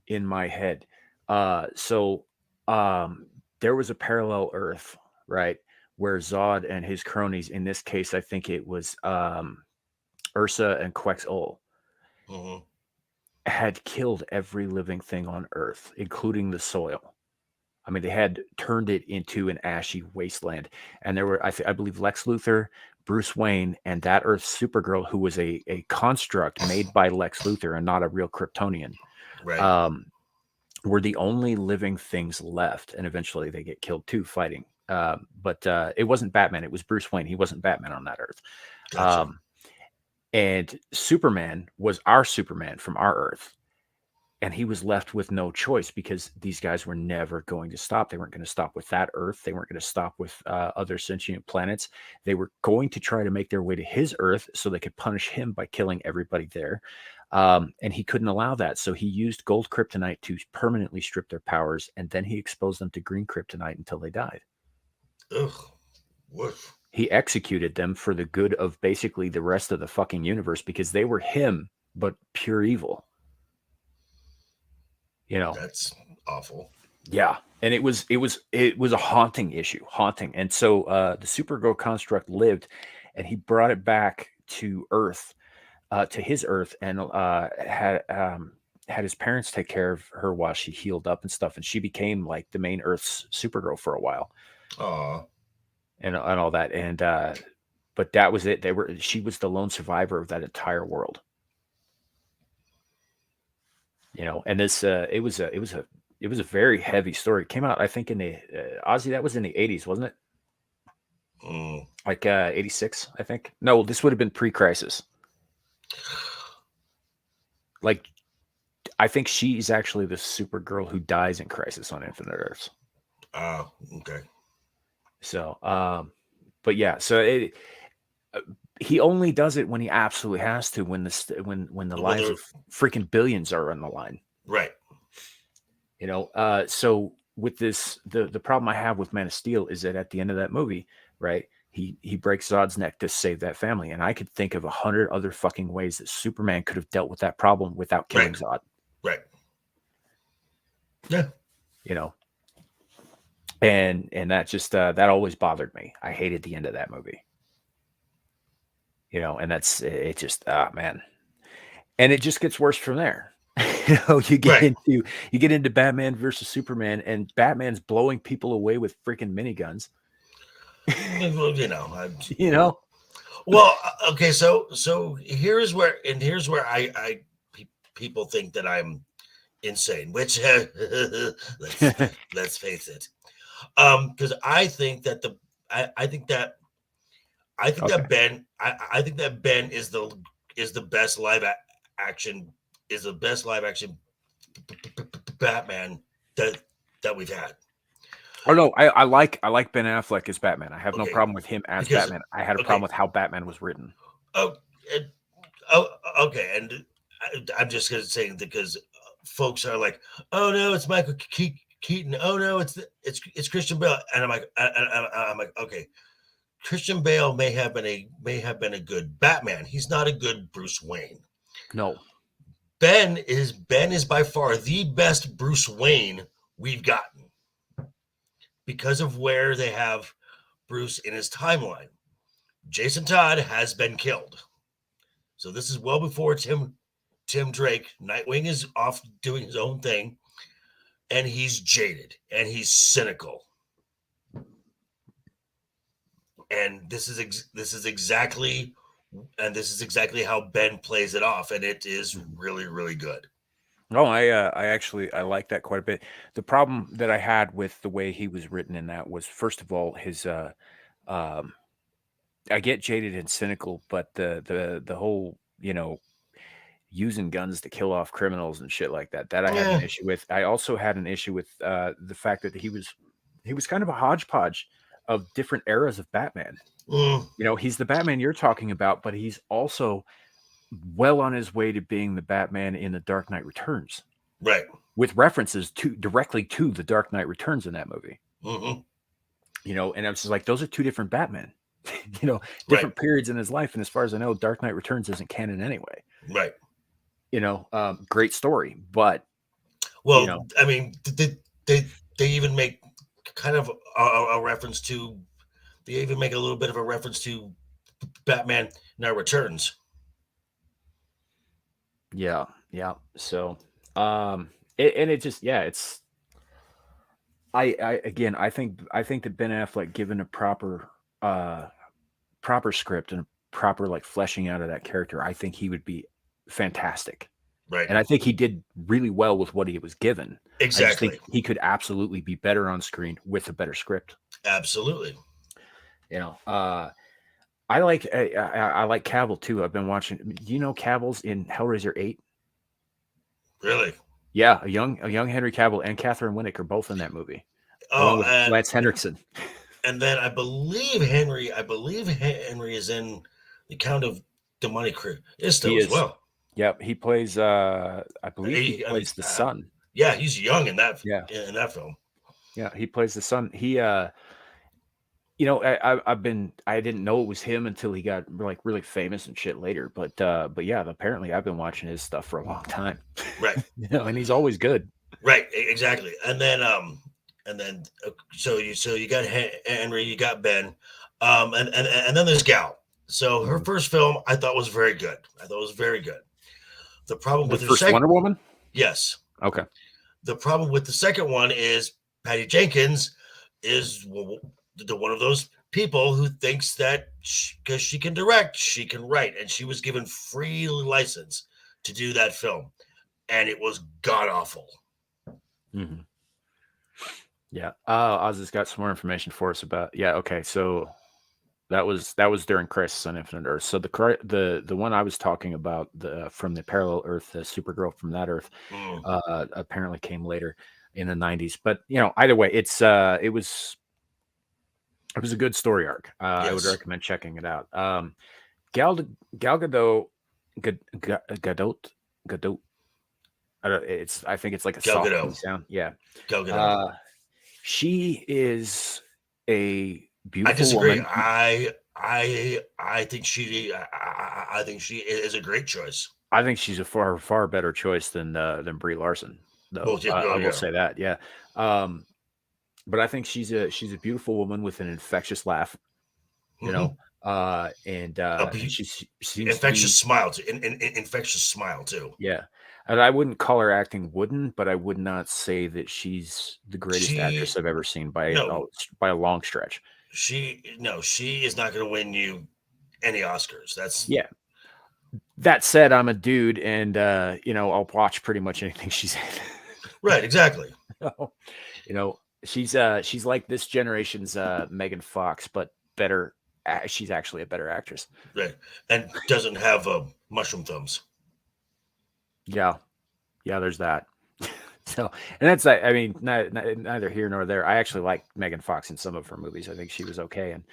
B: in my head. So there was a parallel Earth, right, where Zod and his cronies, in this case, I think it was Ursa and Quetzal,
C: Mm-hmm.
B: had killed every living thing on Earth, including the soil. I mean, they had turned it into an ashy wasteland. And there were, I believe, Lex Luthor, Bruce Wayne, and that Earth Supergirl, who was a construct made by Lex Luthor and not a real Kryptonian,
C: Right.
B: were the only living things left. And eventually they get killed too, fighting. But it wasn't Batman. It was Bruce Wayne. He wasn't Batman on that Earth.
C: Gotcha.
B: And Superman was our Superman from our Earth. And he was left with no choice because these guys were never going to stop. They weren't going to stop with that Earth. They weren't going to stop with other sentient planets. They were going to try to make their way to his Earth so they could punish him by killing everybody there. And he couldn't allow that. So he used gold kryptonite to permanently strip their powers. And then he exposed them to green kryptonite until they died.
C: Ugh. Woof.
B: He executed them for the good of basically the rest of the fucking universe because they were him, but pure evil. You know,
C: That's awful.
B: yeah, and it was a haunting issue, haunting. And so the Supergirl construct lived, and he brought it back to Earth, to his Earth, and had his parents take care of her while she healed up and stuff, and she became like the main Earth's Supergirl for a while,
C: Aw.
B: and all that. And but that was it. She was the lone survivor of that entire world. You know, and this it was a very heavy story. It came out, I think, in the Ozzy, that was in the 80s, wasn't it?
C: Mm.
B: Like 86, I think. No, this would have been pre-Crisis. Like, I think she's actually the Supergirl who dies in Crisis on Infinite Earths.
C: Oh, okay.
B: So, but yeah, so he only does it when he absolutely has to, when the lives of freaking billions are on the line.
C: Right.
B: You know, so with this, the problem I have with Man of Steel is that at the end of that movie, right, he breaks Zod's neck to save that family, and I could think of 100 other fucking ways that Superman could have dealt with that problem without killing Zod.
C: Right. Yeah.
B: You know, and that just that always bothered me. I hated the end of that movie. You know, and that's it. Just man, and it just gets worse from there. You know, you get into Batman versus Superman, and Batman's blowing people away with freaking miniguns.
C: Well, you know.
B: You know.
C: Well, okay. So here's where people think that I'm insane, which let's face it. Because I think that Ben is the best live action Batman that we've had.
B: Oh no, I like Ben Affleck as Batman. I have no
C: Okay.
B: problem with him as Batman. I had a problem with how Batman was written.
C: Okay, and I'm just gonna say because folks are like, oh no, it's Michael Keaton. Oh no, it's Christian Bale, and I'm like, okay, Christian Bale may have been a good Batman. He's not a good Bruce Wayne.
B: No.
C: Ben is by far the best Bruce Wayne we've gotten because of where they have Bruce in his timeline. Jason Todd has been killed. So this is well before Tim Drake. Nightwing is off doing his own thing, and he's jaded and he's cynical. And this is exactly how Ben plays it off, and it is really, really good.
B: Oh, I like that quite a bit. The problem that I had with the way he was written in that was, first of all, his um, I get jaded and cynical, but the whole, using guns to kill off criminals and shit like that I had an
C: Yeah.
B: issue with. I also had an issue with the fact that he was kind of a hodgepodge of different eras of Batman.
C: Mm,
B: He's the Batman you're talking about, but he's also well on his way to being the Batman in The Dark Knight Returns,
C: right.
B: with references directly to The Dark Knight Returns in that movie.
C: Hmm.
B: And I was just like, those are two different Batmen,
C: Right.
B: different periods in his life. And as far as I know, Dark Knight Returns isn't canon anyway.
C: Right.
B: Great story, but you
C: Well,
B: know,
C: I mean, they even make kind of a reference to. They even make a little bit of a reference to Batman Now Returns.
B: yeah, yeah. So, and it just, yeah, it's, again, I think that Ben Affleck, given a proper script and a proper like fleshing out of that character, I think he would be fantastic.
C: Right.
B: And I think he did really well with what he was given. I just think
C: Exactly.
B: he could absolutely be better on screen with a better script.
C: Absolutely.
B: I like Cavill too. I've been watching. Do you know Cavill's in Hellraiser 8?
C: Really.
B: Yeah, a young Henry Cavill and Catherine Winnick are both in that movie, along
C: Oh,
B: with Lance Henriksen.
C: and then I believe Henry is in the Count of the Monte Cristo
B: He
C: as
B: is.
C: well.
B: Yep, he plays. I believe he
C: I mean,
B: plays the son.
C: yeah, he's young
B: Yeah,
C: in that film.
B: yeah, he plays the son. I didn't know it was him until he got like really famous and shit later. But yeah, apparently I've been watching his stuff for a long time.
C: Right.
B: And he's always good.
C: Right. Exactly. And then so you got Henry, you got Ben, and then there's Gal. So her
B: Mhm.
C: first film I thought was very good. I thought it was very good. The problem
B: The
C: with her
B: first
C: second,
B: Wonder Woman.
C: yes,
B: Okay.
C: the problem with the second one is Patty Jenkins is the one of those people who thinks that because she can direct, she can write, and she was given free license to do that film, and it was god awful.
B: Hmm. Yeah. Oz has got some more information for us about. Yeah. Okay. So that was during Crisis on Infinite Earth. So the one I was talking about, the from the parallel Earth, the Supergirl from that Earth,
C: Mm,
B: apparently came later in the 90s. But either way, it was a good story arc. I would
C: yes.
B: recommend checking it out. Gal Gal Gadot, Gadot, Gadot. I think it's like a
C: Gal
B: soft P
C: Gadot.
B: sound. Yeah.
C: Gal Gadot.
B: Uh, she is a
C: I
B: beautiful
C: disagree.
B: woman.
C: I think I think she is a great choice.
B: I think she's a far better choice than Brie Larson,
C: Well,
B: though.
C: yeah,
B: I
C: oh
B: will
C: yeah.
B: say that. Yeah. Um, but I think she's a beautiful woman with an infectious laugh. You
C: Hmm.
B: know, and
C: A
B: she seems to
C: infectious
B: be.
C: smile too. Infectious smile too.
B: Yeah. And I wouldn't call her acting wooden, but I would not say that she's the greatest actress
C: She
B: I've ever seen
C: no,
B: by a long stretch.
C: she is not going to win you any Oscars. That's
B: Yeah. That said, I'm a dude, and I'll watch pretty much anything she's in.
C: right. Exactly.
B: So, she's like this generation's Megan Fox, but better. She's actually a better actress.
C: Right. And doesn't have mushroom thumbs.
B: Yeah, yeah. There's that. So, and that's, I mean, neither here nor there. I actually like Megan Fox in some of her movies. I think she was okay. And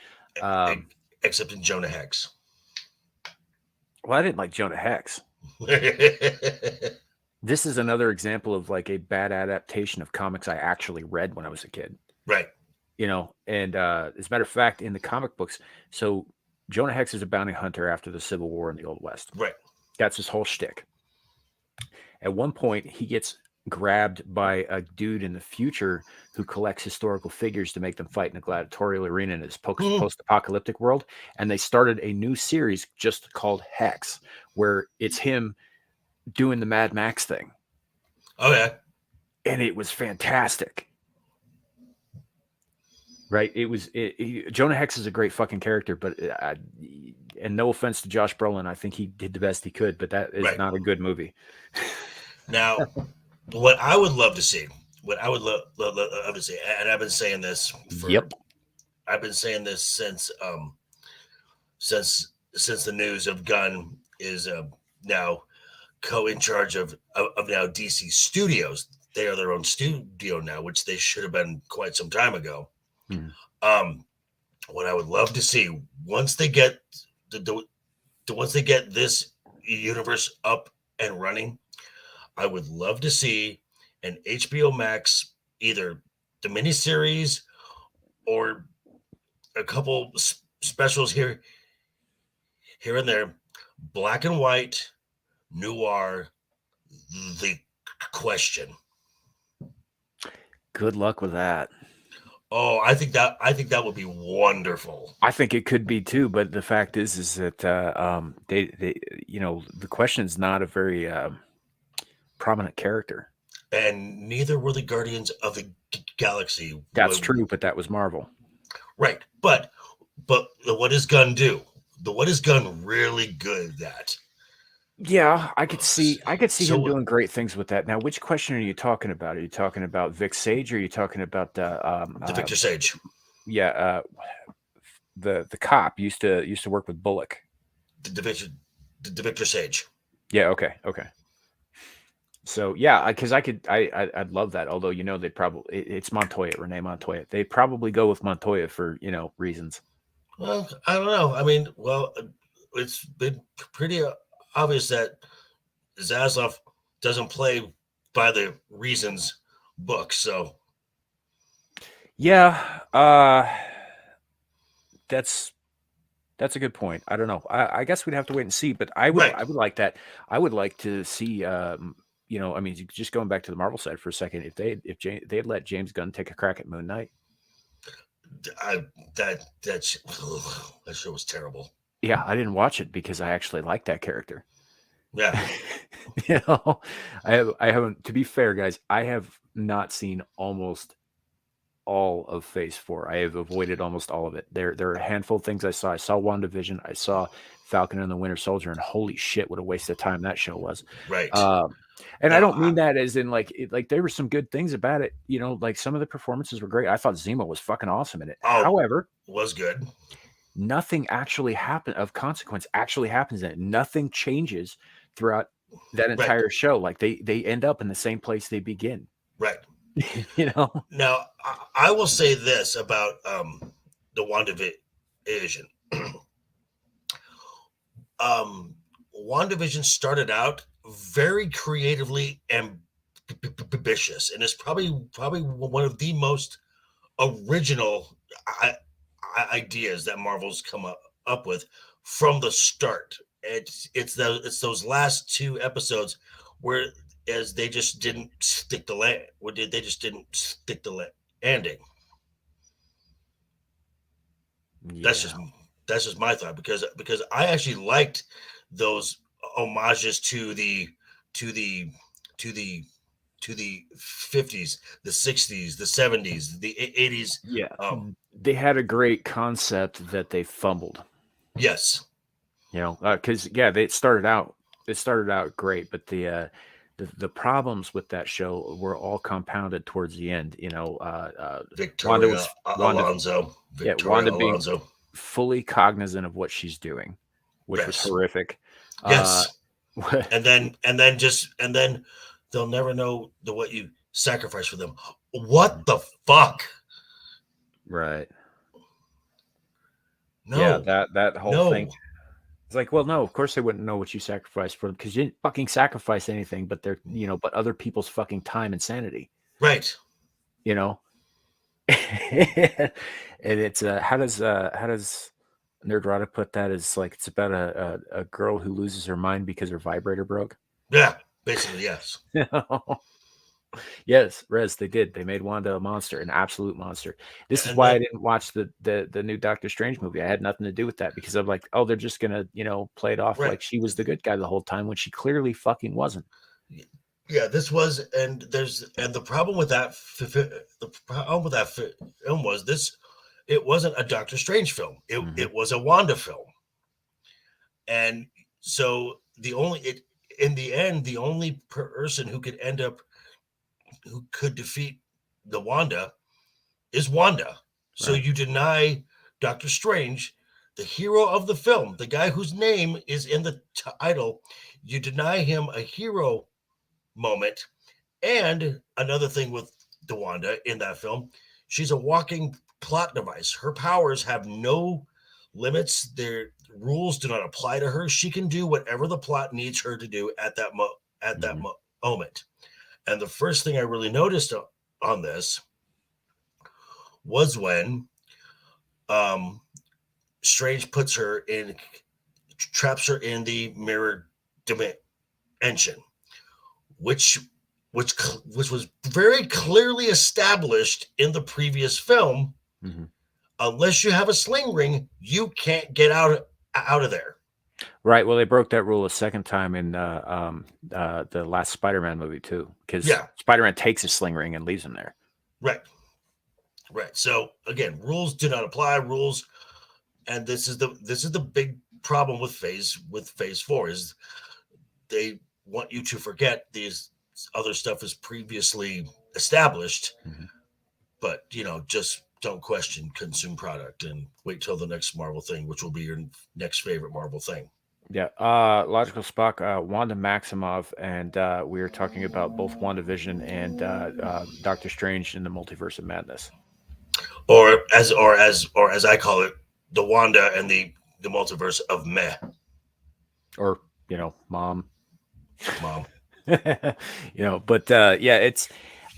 C: e- Except in Jonah Hex.
B: well, I didn't like Jonah Hex. This is another example of like a bad adaptation of comics I actually read when I was a kid.
C: Right.
B: And as a matter of fact, in the comic books, so Jonah Hex is a bounty hunter after the Civil War in the Old West.
C: Right.
B: That's his whole shtick. At one point, he gets grabbed by a dude in the future who collects historical figures to make them fight in a gladiatorial arena in his
C: Hmm.
B: post-apocalyptic world. And they started a new series just called Hex, where it's him doing the Mad Max thing.
C: Oh yeah.
B: And it was fantastic. Right? Jonah Hex is a great fucking character, but and no offense to Josh Brolin, I think he did the best he could, but that is
C: Right.
B: not a good movie.
C: Now, what I would love to see, what I would love to see, and I've been saying this
B: Yep.
C: since since the news of Gunn is now in charge of now DC Studios. They are their own studio now, which they should have been quite some time ago.
B: Hmm.
C: What I would love to see once they get once they get this universe up and running, I would love to see an HBO Max, either the miniseries or a couple specials here and there, black and white, noir, the question.
B: Good luck with that.
C: Oh, I think that would be wonderful.
B: I think it could be too, but the fact is that they the question is not a very prominent character.
C: And neither were the Guardians of the Galaxy.
B: That's true, but that was Marvel.
C: Right. But what does Gunn do? What is Gunn really good at?
B: Yeah, I could see him
C: So-
B: doing great things with that. Now, which question are you talking about? Are you talking about Vic Sage, or are you talking about
C: The Victor Sage.
B: yeah, the cop used to work with Bullock.
C: The Victor Sage.
B: Yeah, okay. So yeah, because I'd love that. Although they'd probably it's Montoya, Renee Montoya. They probably go with Montoya for reasons.
C: Well, I don't know. I mean, well, it's been pretty obvious that Zaslav doesn't play by the reasons book. So
B: Yeah, that's a good point. I don't know. I guess we'd have to wait and see. But I would
C: Right.
B: I would like that. I would like to see. I mean, just going back to the Marvel side for a second, if they had let James Gunn take a crack at Moon Knight.
C: that show was terrible.
B: Yeah, I didn't watch it because I actually like that character.
C: Yeah.
B: I haven't. To be fair, guys, I have not seen almost all of Phase 4. I have avoided almost all of it. There are a handful of things I saw. I saw WandaVision. I saw Falcon and the Winter Soldier, and holy shit, what a waste of time that show was.
C: Right.
B: And
C: No,
B: I don't mean that as in like there were some good things about it. Like some of the performances were great. I thought Zemo was fucking awesome in it.
C: Oh.
B: However,
C: was good.
B: nothing actually happened of consequence actually happens in it. Nothing changes throughout that entire show. Like they end up in the same place they begin.
C: Right.
B: Now,
C: I will say this about the WandaVision. WandaVision started out very creatively ambitious, and it's probably one of the most original ideas that Marvel's come up with from the start. It's those last two episodes where as they just didn't stick the they just didn't stick the landing.
B: yeah.
C: That's just my thought because I actually liked those homages to the 50s, the 60s, the 70s, the 80s.
B: Yeah. They had a great concept that they fumbled.
C: Yes.
B: Because they started out great, but the problems with that show were all compounded towards the end.
C: Victoria Alonso.
B: Wanda being fully cognizant of what she's doing, which was horrific.
C: Yes. and then they'll never know what you sacrifice for them. What the fuck?
B: Right.
C: No.
B: Yeah, that whole thing. It's like, well, no, of course they wouldn't know what you sacrificed for them because you didn't fucking sacrifice anything, but but other people's fucking time and sanity.
C: Right.
B: And it's how does Nerdrotic put that? Is like it's about a girl who loses her mind because her vibrator broke.
C: Yeah, basically, yes.
B: Yes, Rez, they did. They made Wanda a monster, an absolute monster. This is why I didn't watch the new Doctor Strange movie. I had nothing to do with that because I'm like, oh, they're just gonna play it off like she was the good guy the whole time when she clearly fucking wasn't.
C: Yeah, this was, and the problem with that film was this. It wasn't a Doctor Strange film. It was a Wanda film, and so in the end, the only person who could defeat the Wanda is Wanda. So
B: Right.
C: you deny Doctor Strange, the hero of the film, the guy whose name is in the title, you deny him a hero moment. And another thing with the Wanda in that film, she's a walking plot device. Her powers have no limits. Their rules do not apply to her. She can do whatever the plot needs her to do at that moment. And the first thing I really noticed on this was when um, Strange traps her in the mirror dimension, which which was very clearly established in the previous film.
B: Mm-hmm.
C: Unless you have a sling ring, you can't get out of there.
B: Right. Well, they broke that rule a second time in the last Spider-Man movie too, because Spider-Man takes his sling ring and leaves him there.
C: Right. So again, rules do not apply. Rules, and this is the big problem with Phase 4 is they want you to forget these other stuff is previously established, but just don't question, consume product, and wait till the next Marvel thing, which will be your next favorite Marvel thing.
B: Yeah, Logical Spock, Wanda Maximoff, and we were talking about both WandaVision and Doctor Strange in the Multiverse of Madness,
C: or as I call it, the Wanda and the Multiverse of Meh,
B: or Mom. But yeah, it's.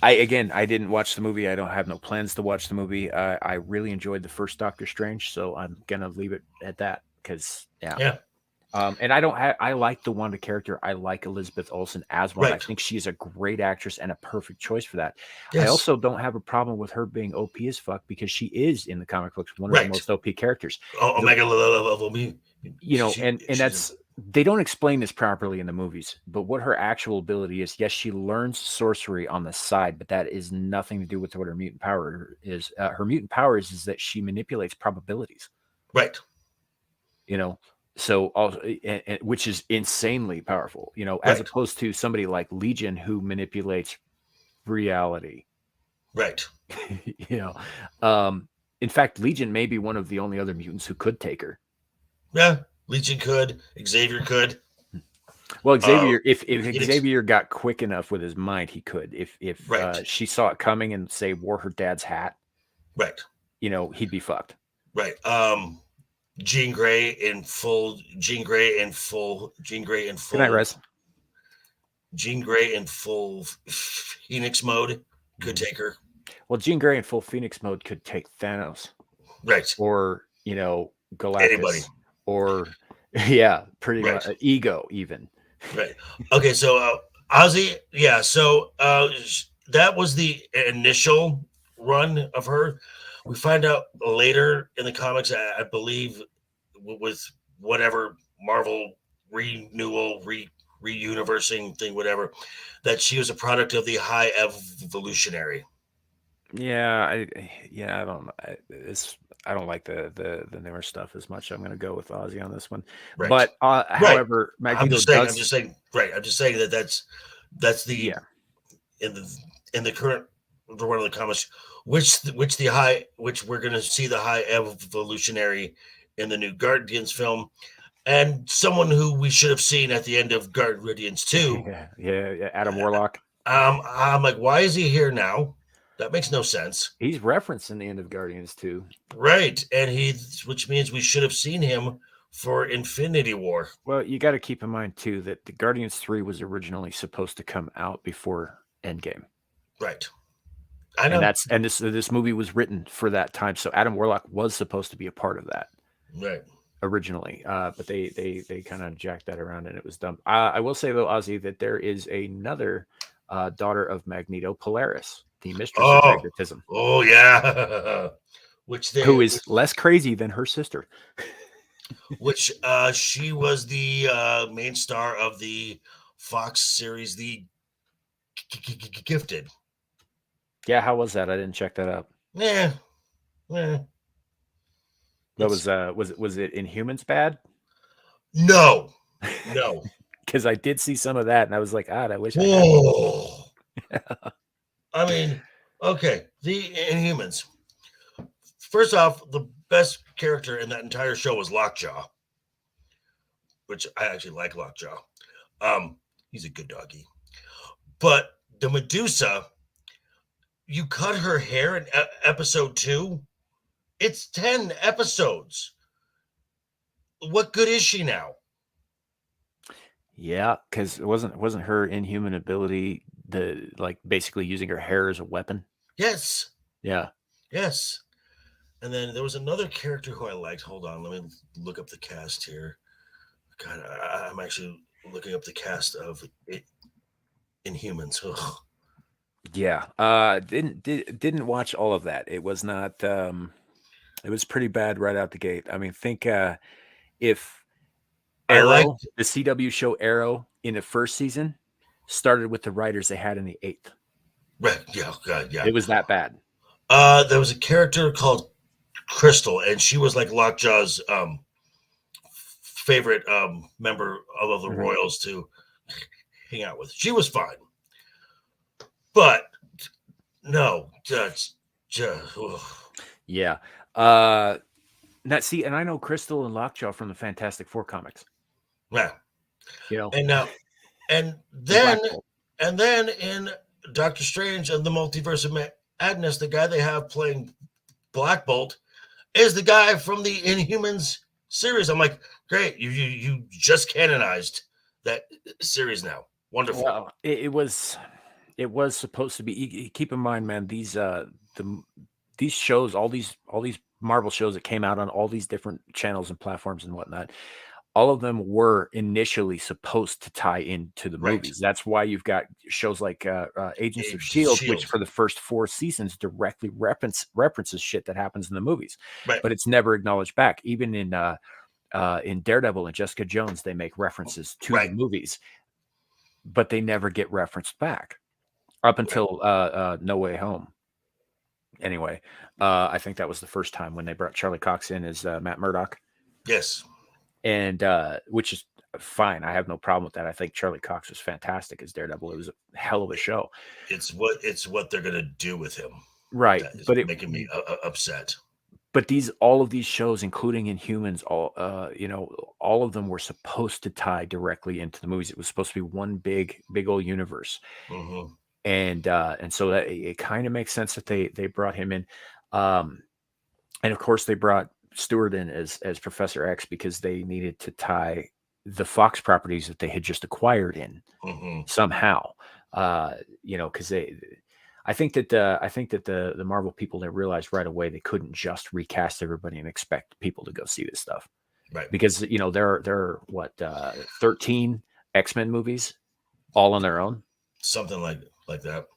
B: I didn't watch the movie. I don't have no plans to watch the movie. I really enjoyed the first Doctor Strange, so I'm gonna leave it at that because
C: yeah.
B: And I like the Wanda character. I like Elizabeth Olsen as Wanda.
C: Right.
B: I think she's a great actress and a perfect choice for that.
C: Yes.
B: I also don't have a problem with her being OP as fuck because she is in the comic books one of the most OP characters.
C: Omega level me.
B: And that's they don't explain this properly in the movies, but what her actual ability is, yes, she learns sorcery on the side, but that is nothing to do with what her mutant power is. Her mutant power is that she manipulates probabilities.
C: Right.
B: So also, which is insanely powerful, as opposed to somebody like Legion who manipulates reality.
C: Right.
B: In fact, Legion may be one of the only other mutants who could take her.
C: Yeah, Legion could. Xavier could.
B: Well, Xavier, if Xavier got quick enough with his mind, he could. If she saw it coming and say wore her dad's hat,
C: right,
B: he'd be fucked.
C: Right. Jean Grey in full. Good night,
B: Rez.
C: Jean Grey in full Phoenix mode could take her.
B: Well, Jean Grey in full Phoenix mode could take Thanos.
C: Right.
B: Or, Galactus.
C: Anybody.
B: Or, pretty much. Ego, even.
C: Right. Okay, so Ozzy, so that was the initial run of her. We find out later in the comics, I believe, with whatever Marvel renewal, reuniversing thing, whatever, that she was a product of the High Evolutionary.
B: I don't know. I don't like the newer stuff as much. I'm going to go with Ozzy on this one. Right. But however,
C: Magneto I'm just saying that that's the in the current one of the comics, which we're going to see the High Evolutionary in the new Guardians film, and someone who we should have seen at the end of Guardians 2.
B: Yeah, Adam Warlock.
C: I'm like, why is he here now? That makes no sense.
B: He's referenced in the end of Guardians 2.
C: Right, and which means we should have seen him for Infinity War.
B: Well, you got to keep in mind too that the Guardians 3 was originally supposed to come out before Endgame.
C: Right. I know.
B: And this movie was written for that time, so Adam Warlock was supposed to be a part of that.
C: Right.
B: Originally, but they kind of jacked that around and it was dumb. I will say though, Ozzy, that there is another daughter of Magneto, Polaris, the mistress of magnetism.
C: Oh yeah,
B: who is less crazy than her sister.
C: Which she was the main star of the Fox series, The Gifted.
B: Yeah, how was that? I didn't check that out.
C: Yeah.
B: That was it Inhumans bad?
C: No.
B: because I did see some of that, and I was like, I wish I had.
C: Oh, I mean, okay, the Inhumans. First off, the best character in that entire show was Lockjaw, which I actually like Lockjaw. He's a good doggy. But the Medusa, you cut her hair in episode 2. It's 10 episodes. What good is she now?
B: Yeah, because it wasn't her inhuman ability the like basically using her hair as a weapon.
C: Yes.
B: Yeah.
C: Yes. And then there was another character who I liked. Hold on, let me look up the cast here. God, I'm actually looking up the cast of Inhumans. Ugh.
B: Yeah. Didn't watch all of that. It was not it was pretty bad right out the gate. I mean, think if
C: I
B: Arrow,
C: liked
B: the CW show Arrow in the first season started with the writers they had in the 8th.
C: right, yeah, God, yeah.
B: It was that bad.
C: There was a character called Crystal, and she was like Lockjaw's favorite member of the
B: Mhm.
C: Royals to hang out with. She was fine, but no, just
B: Yeah. Now see, and I know Crystal and Lockjaw from the Fantastic Four comics.
C: yeah.
B: You know,
C: And now, and
B: Black
C: then,
B: Bolt.
C: and then in Doctor Strange and the Multiverse of Madness, the guy they have playing Black Bolt is the guy from the Inhumans series. I'm like, great, you just canonized that series now. Wonderful.
B: Well, it was supposed to be. Keep in mind, man, these these shows, all these Marvel shows that came out on all these different channels and platforms and whatnot, all of them were initially supposed to tie into the
C: Right.
B: movies. That's why you've got shows like Agents of
C: Agents of
B: Shield, which
C: S.H.I.E.L.D.
B: for the first 4 seasons directly references shit that happens in the movies,
C: Right.
B: but it's never acknowledged back. Even in Daredevil and Jessica Jones, they make references to the
C: Right.
B: movies, but they never get referenced back up until No Way Home. Anyway, I think that was the first time when they brought Charlie Cox in as Matt Murdock,
C: Yes.
B: and which is fine. I have no problem with that. I think Charlie Cox was fantastic as Daredevil. It was a hell of a show,
C: It's what they're gonna do with him.
B: right?
C: That is
B: But
C: making me upset.
B: but all of these shows, including Inhumans, all all of them were supposed to tie directly into the movies. It was supposed to be one big old universe.
C: Mm-hmm.
B: And so that it kind of makes sense that they brought him in, and of course they brought Stewart in as Professor X because they needed to tie the Fox properties that they had just acquired in
C: Mm-hmm.
B: somehow. Because I think that the Marvel people, they realized right away they couldn't just recast everybody and expect people to go see this stuff,
C: Right.
B: because there are what 13 X-Men movies all on their own.
C: Something like that.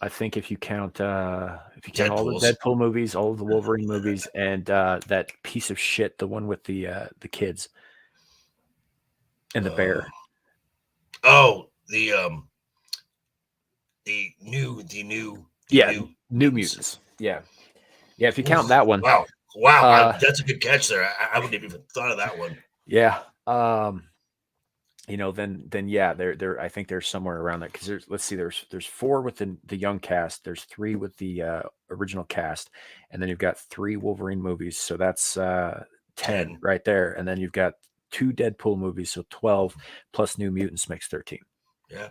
B: I think if you count all the
C: Deadpools.
B: Deadpool movies, all of the Wolverine movies, and that piece of shit, the one with the kids and the bear.
C: Oh, the new
B: New Mutants. Yeah. If you count that one.
C: Wow. That's a good catch there. I wouldn't have even thought of that one.
B: Yeah. Then yeah, there I think there's somewhere around that, because there's 4 with the young cast, there's 3 with the original cast, and then you've got 3 Wolverine movies, so that's 10 right there, and then you've got 2 Deadpool movies, so 12 plus New Mutants makes 13.
C: Yeah.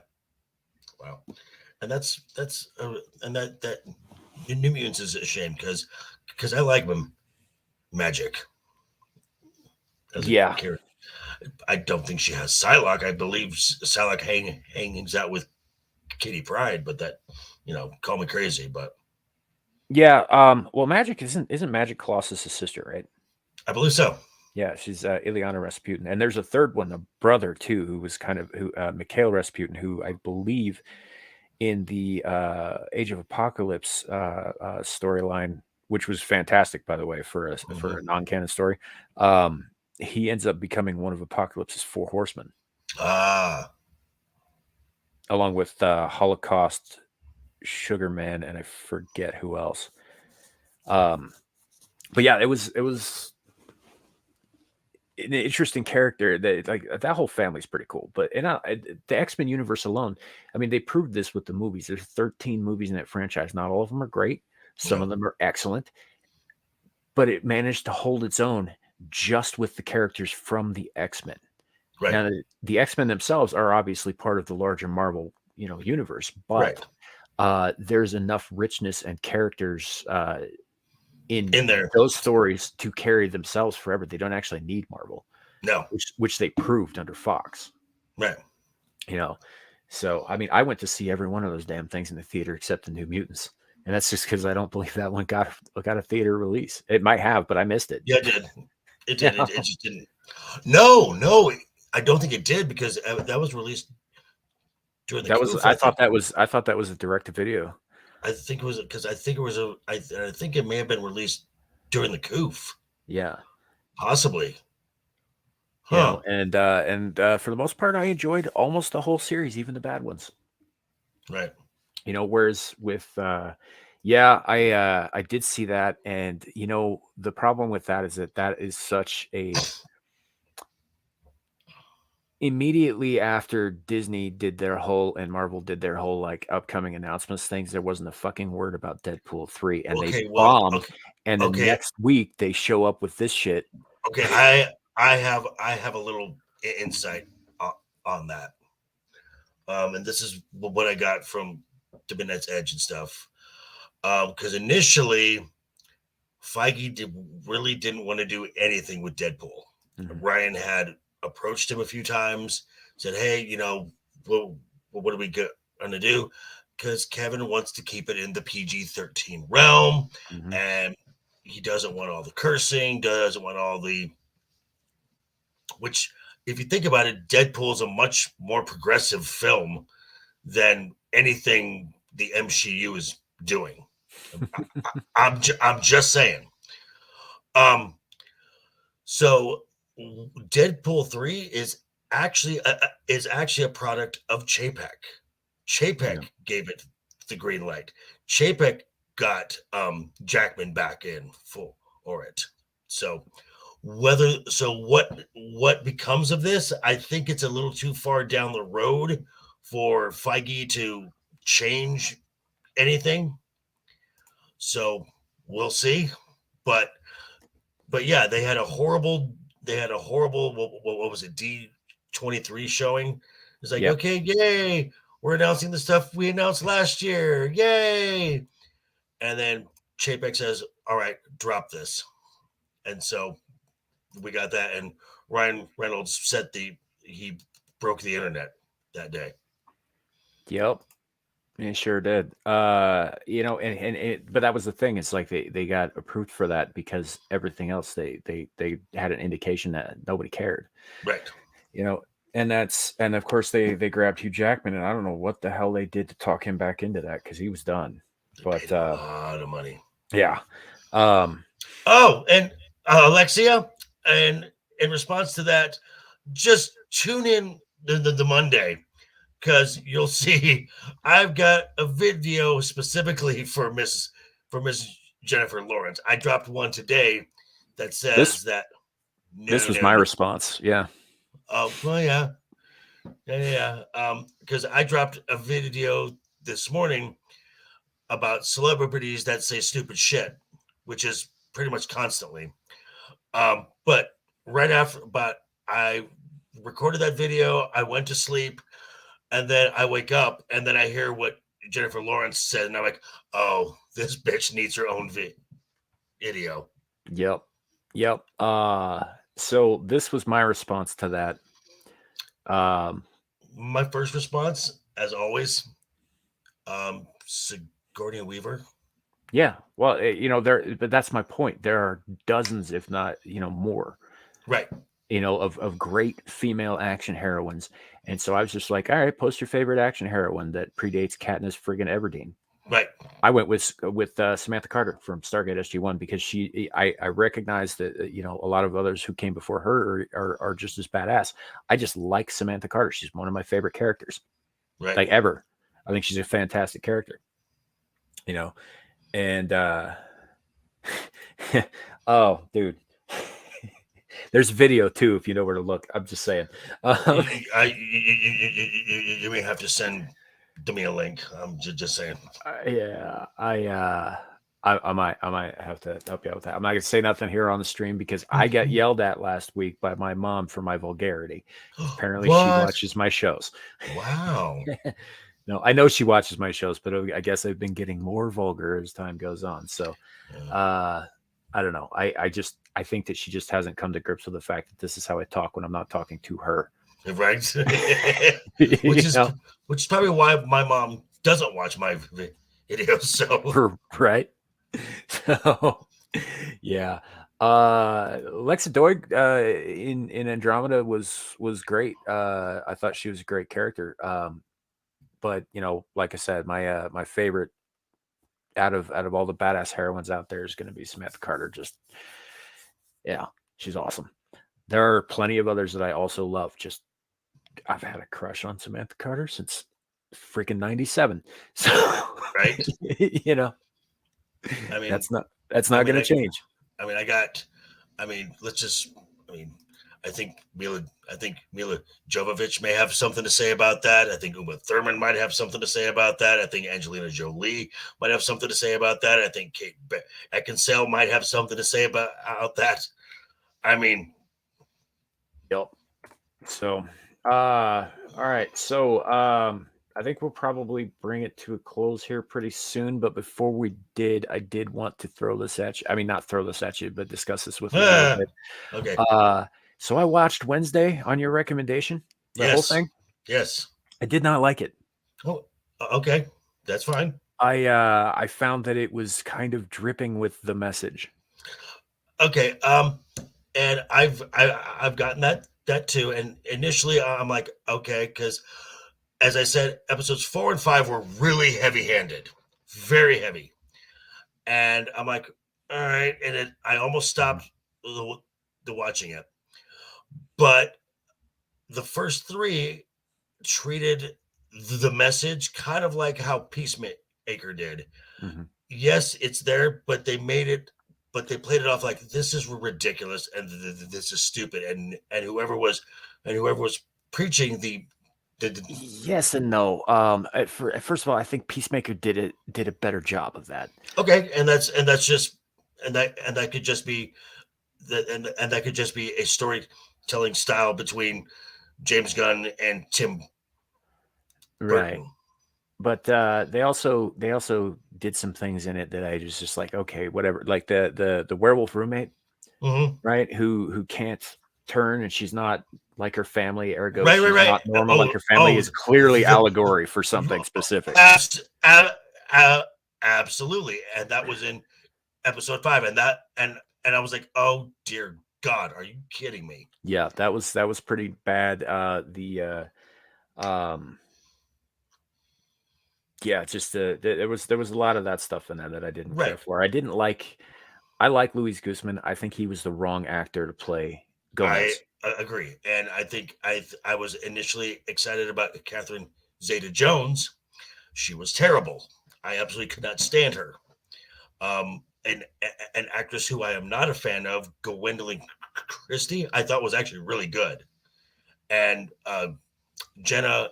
C: Wow. And that's and that New Mutants is a shame because I like them magic.
B: Yeah.
C: I don't think she has Psylocke. I believe Psylocke hangs out with Kitty Pryde, but that, call me crazy, but
B: Yeah. Well, Magic isn't Magic Colossus' sister, right?
C: I believe so.
B: Yeah, she's Ileana Rasputin, and there's a third one, a brother too, who was Mikhail Rasputin, who I believe in the Age of Apocalypse storyline, which was fantastic, by the way, for a non-canon story. He ends up becoming one of Apocalypse's 4 horsemen, along with Holocaust, Sugar Man, and I forget who else. But yeah, it was an interesting character that like that whole family's pretty cool. But the X-Men universe alone, I mean, they proved this with the movies. There's 13 movies in that franchise. Not all of them are great. Some of them are excellent, but it managed to hold its own just with the characters from the X-Men.
C: Right.
B: Now, the X-Men themselves are obviously part of the larger Marvel, universe, but there's enough richness and characters in
C: there.
B: those stories to carry themselves forever. They don't actually need Marvel.
C: No.
B: Which they proved under Fox.
C: Right.
B: So I mean, I went to see every one of those damn things in the theater except the New Mutants. And that's just because I don't believe that one got a theater release. It might have, but I missed it.
C: Yeah, it did. It did. It just didn't. No, I don't think it did because that was released during the.
B: I thought that was a direct to video.
C: I think it was because I think it may have been released during the COOF.
B: Yeah,
C: possibly. Huh.
B: And for the most part, I enjoyed almost the whole series, even the bad ones.
C: Right.
B: Whereas with I did see that, and the problem with that is that is such a immediately after Disney did their whole and Marvel did their whole like upcoming announcements things, there wasn't a fucking word about Deadpool 3, and they bombed. And the next week they show up with this shit.
C: Okay, I have a little insight on that, and this is what I got from the Midnight's Edge and stuff, because initially Feige really didn't want to do anything with Deadpool. Mm-hmm. Ryan had approached him a few times, said, hey, what are we going to do? Because Kevin wants to keep it in the PG-13 realm, mm-hmm. and he doesn't want all the cursing, doesn't want all the, which if you think about it, Deadpool is a much more progressive film than anything the MCU is doing. I'm just saying. So Deadpool 3 is actually a product of Chapek. Chapek gave it the green light. Chapek got Jackman back in for it. So what becomes of this? I think it's a little too far down the road for Feige to change anything. So we'll see. But yeah, they had a horrible what was it, D23 showing? It's like, okay, yay, we're announcing the stuff we announced last year, yay. And then Chapek says, all right, drop this. And so we got that, and Ryan Reynolds he broke the internet that day.
B: Yep. It sure did. But that was the thing. It's like they got approved for that because everything else they had an indication that nobody cared.
C: Right.
B: And of course they grabbed Hugh Jackman, and I don't know what the hell they did to talk him back into that because he was done. But
C: a lot of money.
B: Yeah.
C: And Alexia, and in response to that, just tune in the Monday, because you'll see I've got a video specifically for Miss Jennifer Lawrence. I dropped one today that says
B: this was my response. Yeah.
C: Oh, well, yeah. Because I dropped a video this morning about celebrities that say stupid shit, which is pretty much constantly. But right after, I recorded that video. I went to sleep, and then I wake up, and then I hear what Jennifer Lawrence said, and I'm like, oh, this bitch needs her own video.
B: Yep. So this was my response to that.
C: My first response, as always, Sigourney Weaver.
B: Yeah. Well, but that's my point. There are dozens, if not, more.
C: Right.
B: Of great female action heroines. And so I was just like, all right, post your favorite action heroine that predates Katniss friggin' Everdeen.
C: Right.
B: I went with Samantha Carter from Stargate SG-1 because I recognize that, a lot of others who came before her are just as badass. I just like Samantha Carter. She's one of my favorite characters.
C: Right.
B: Like ever. I think she's a fantastic character. And oh, dude. There's video too, if you know where to look. I'm just saying.
C: You may have to send me a link. I'm just saying.
B: Yeah, I might have to help you out with that. I'm not gonna say nothing here on the stream because I got yelled at last week by my mom for my vulgarity. Apparently, she
C: What?
B: watches my shows.
C: Wow.
B: No, I know she watches my shows, but I guess I've been getting more vulgar as time goes on. So, I don't know. I think that she just hasn't come to grips with the fact that this is how I talk when I'm not talking to her.
C: Right.
B: You
C: which is
B: know?
C: probably why my mom doesn't watch my videos. So
B: Right. So, yeah. Lexa Doig in Andromeda was great. I thought she was a great character. But like I said, my favorite out of all the badass heroines out there is going to be Samantha Carter. Just yeah, she's awesome. There are plenty of others that I also love. Just I've had a crush on Samantha Carter since freaking '97. So
C: right.
B: I mean, that's not going to change.
C: I think Mila Jovovich may have something to say about that. I think Uma Thurman might have something to say about that. I think Angelina Jolie might have something to say about that. I think Kate Beckinsale might have something to say about that. I mean,
B: yep. So, all right. So, I think we'll probably bring it to a close here pretty soon. But before we did, I did want to throw this at you. I mean, not throw this at you, but discuss this with you a little bit.
C: Okay.
B: So I watched Wednesday on your recommendation. The whole thing.
C: Yes.
B: I did not like it.
C: Oh, okay. That's fine.
B: I found that it was kind of dripping with the message.
C: Okay. And I've gotten that too. And initially I'm like, okay, because as I said, episodes 4 and 5 were really heavy-handed, very heavy. And I'm like, all right. And then I almost stopped the watching it. But the first 3 treated the message kind of like how Peacemaker did.
B: Mm-hmm.
C: Yes, it's there, but they played it off like this is ridiculous and this is stupid. And whoever was preaching the
B: yes and no. First of all, I think Peacemaker did a better job of that.
C: Okay, and that could just be that could just be a storytelling style between James Gunn and Tim Burton.
B: Right. But they also did some things in it that I was just like, okay, whatever. Like the werewolf roommate, right? Who can't turn, and she's not like her family. Ergo, she's not normal like her family. Is clearly allegory for something specific.
C: Absolutely, and that was in episode 5, and I was like, oh dear God, are you kidding me?
B: Yeah, that was pretty bad. Yeah, just there was a lot of that stuff in there that I didn't care for. I like Luis Guzman. I think he was the wrong actor to play Gomez.
C: I agree, and I think I was initially excited about Catherine Zeta-Jones. She was terrible. I absolutely could not stand her. An actress who I am not a fan of, Gwendolyn Christie, I thought was actually really good, and Jenna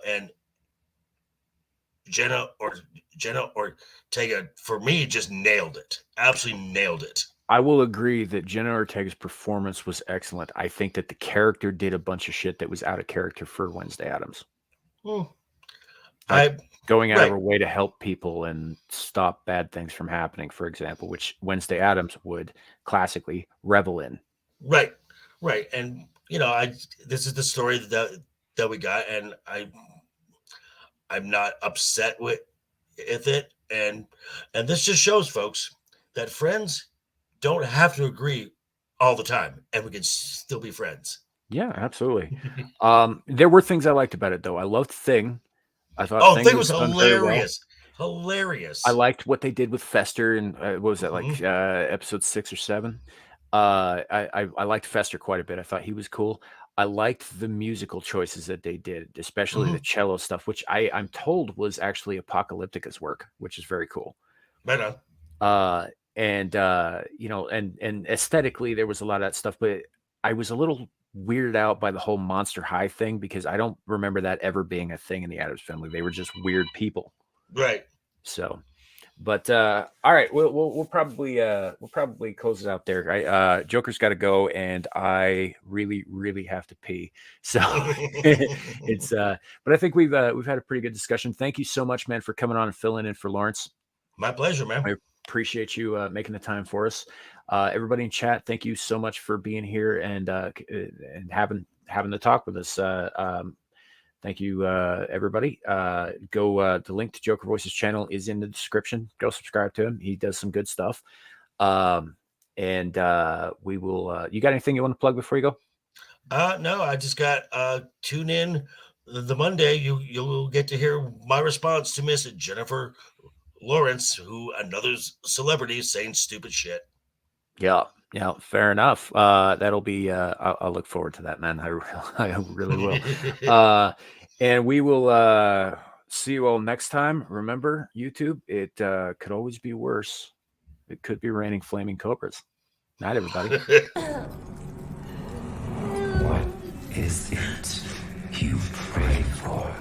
C: Ortega for me just nailed it. Absolutely nailed it.
B: I will agree that Jenna Ortega's performance was excellent. I think that the character did a bunch of shit that was out of character for Wednesday Addams. Going out of her way to help people and stop bad things from happening, for example, which Wednesday Addams would classically revel in.
C: Right. And this is the story that we got, and I'm not upset with it, and this just shows, folks, that friends don't have to agree all the time, and we can still be friends.
B: Yeah, absolutely. There were things I liked about it, though. I loved Thing. I thought
C: Thing was hilarious. Hilarious.
B: I liked what they did with Fester, and what was that, like episode 6 or 7? I liked Fester quite a bit. I thought he was cool. I liked the musical choices that they did, especially the cello stuff, which I'm told was actually Apocalyptica's work, which is very cool.
C: Right on.
B: And aesthetically there was a lot of that stuff, but I was a little weirded out by the whole Monster High thing because I don't remember that ever being a thing in the Addams Family. They were just weird people.
C: Right.
B: So, but all right, we'll probably close it out there. Joker's got to go, and I really have to pee. So it's but I think we've had a pretty good discussion. Thank you so much, man, for coming on and filling in for Laurence.
C: My pleasure, man.
B: I appreciate you making the time for us. Everybody in chat, thank you so much for being here and having the talk with us. Thank you, everybody. The link to Joker Voices channel is in the description. Go subscribe to him. He does some good stuff. And we will. You got anything you want to plug before you go?
C: No, I just got tune in the Monday. You'll get to hear my response to Miss Jennifer Laurence, who another celebrity is saying stupid shit.
B: Yeah, fair enough. That'll be. I'll look forward to that, man. I really will. And we will see you all next time. Remember, YouTube, it could always be worse. It could be raining flaming cobras. Night, everybody.
A: What is it you pray for?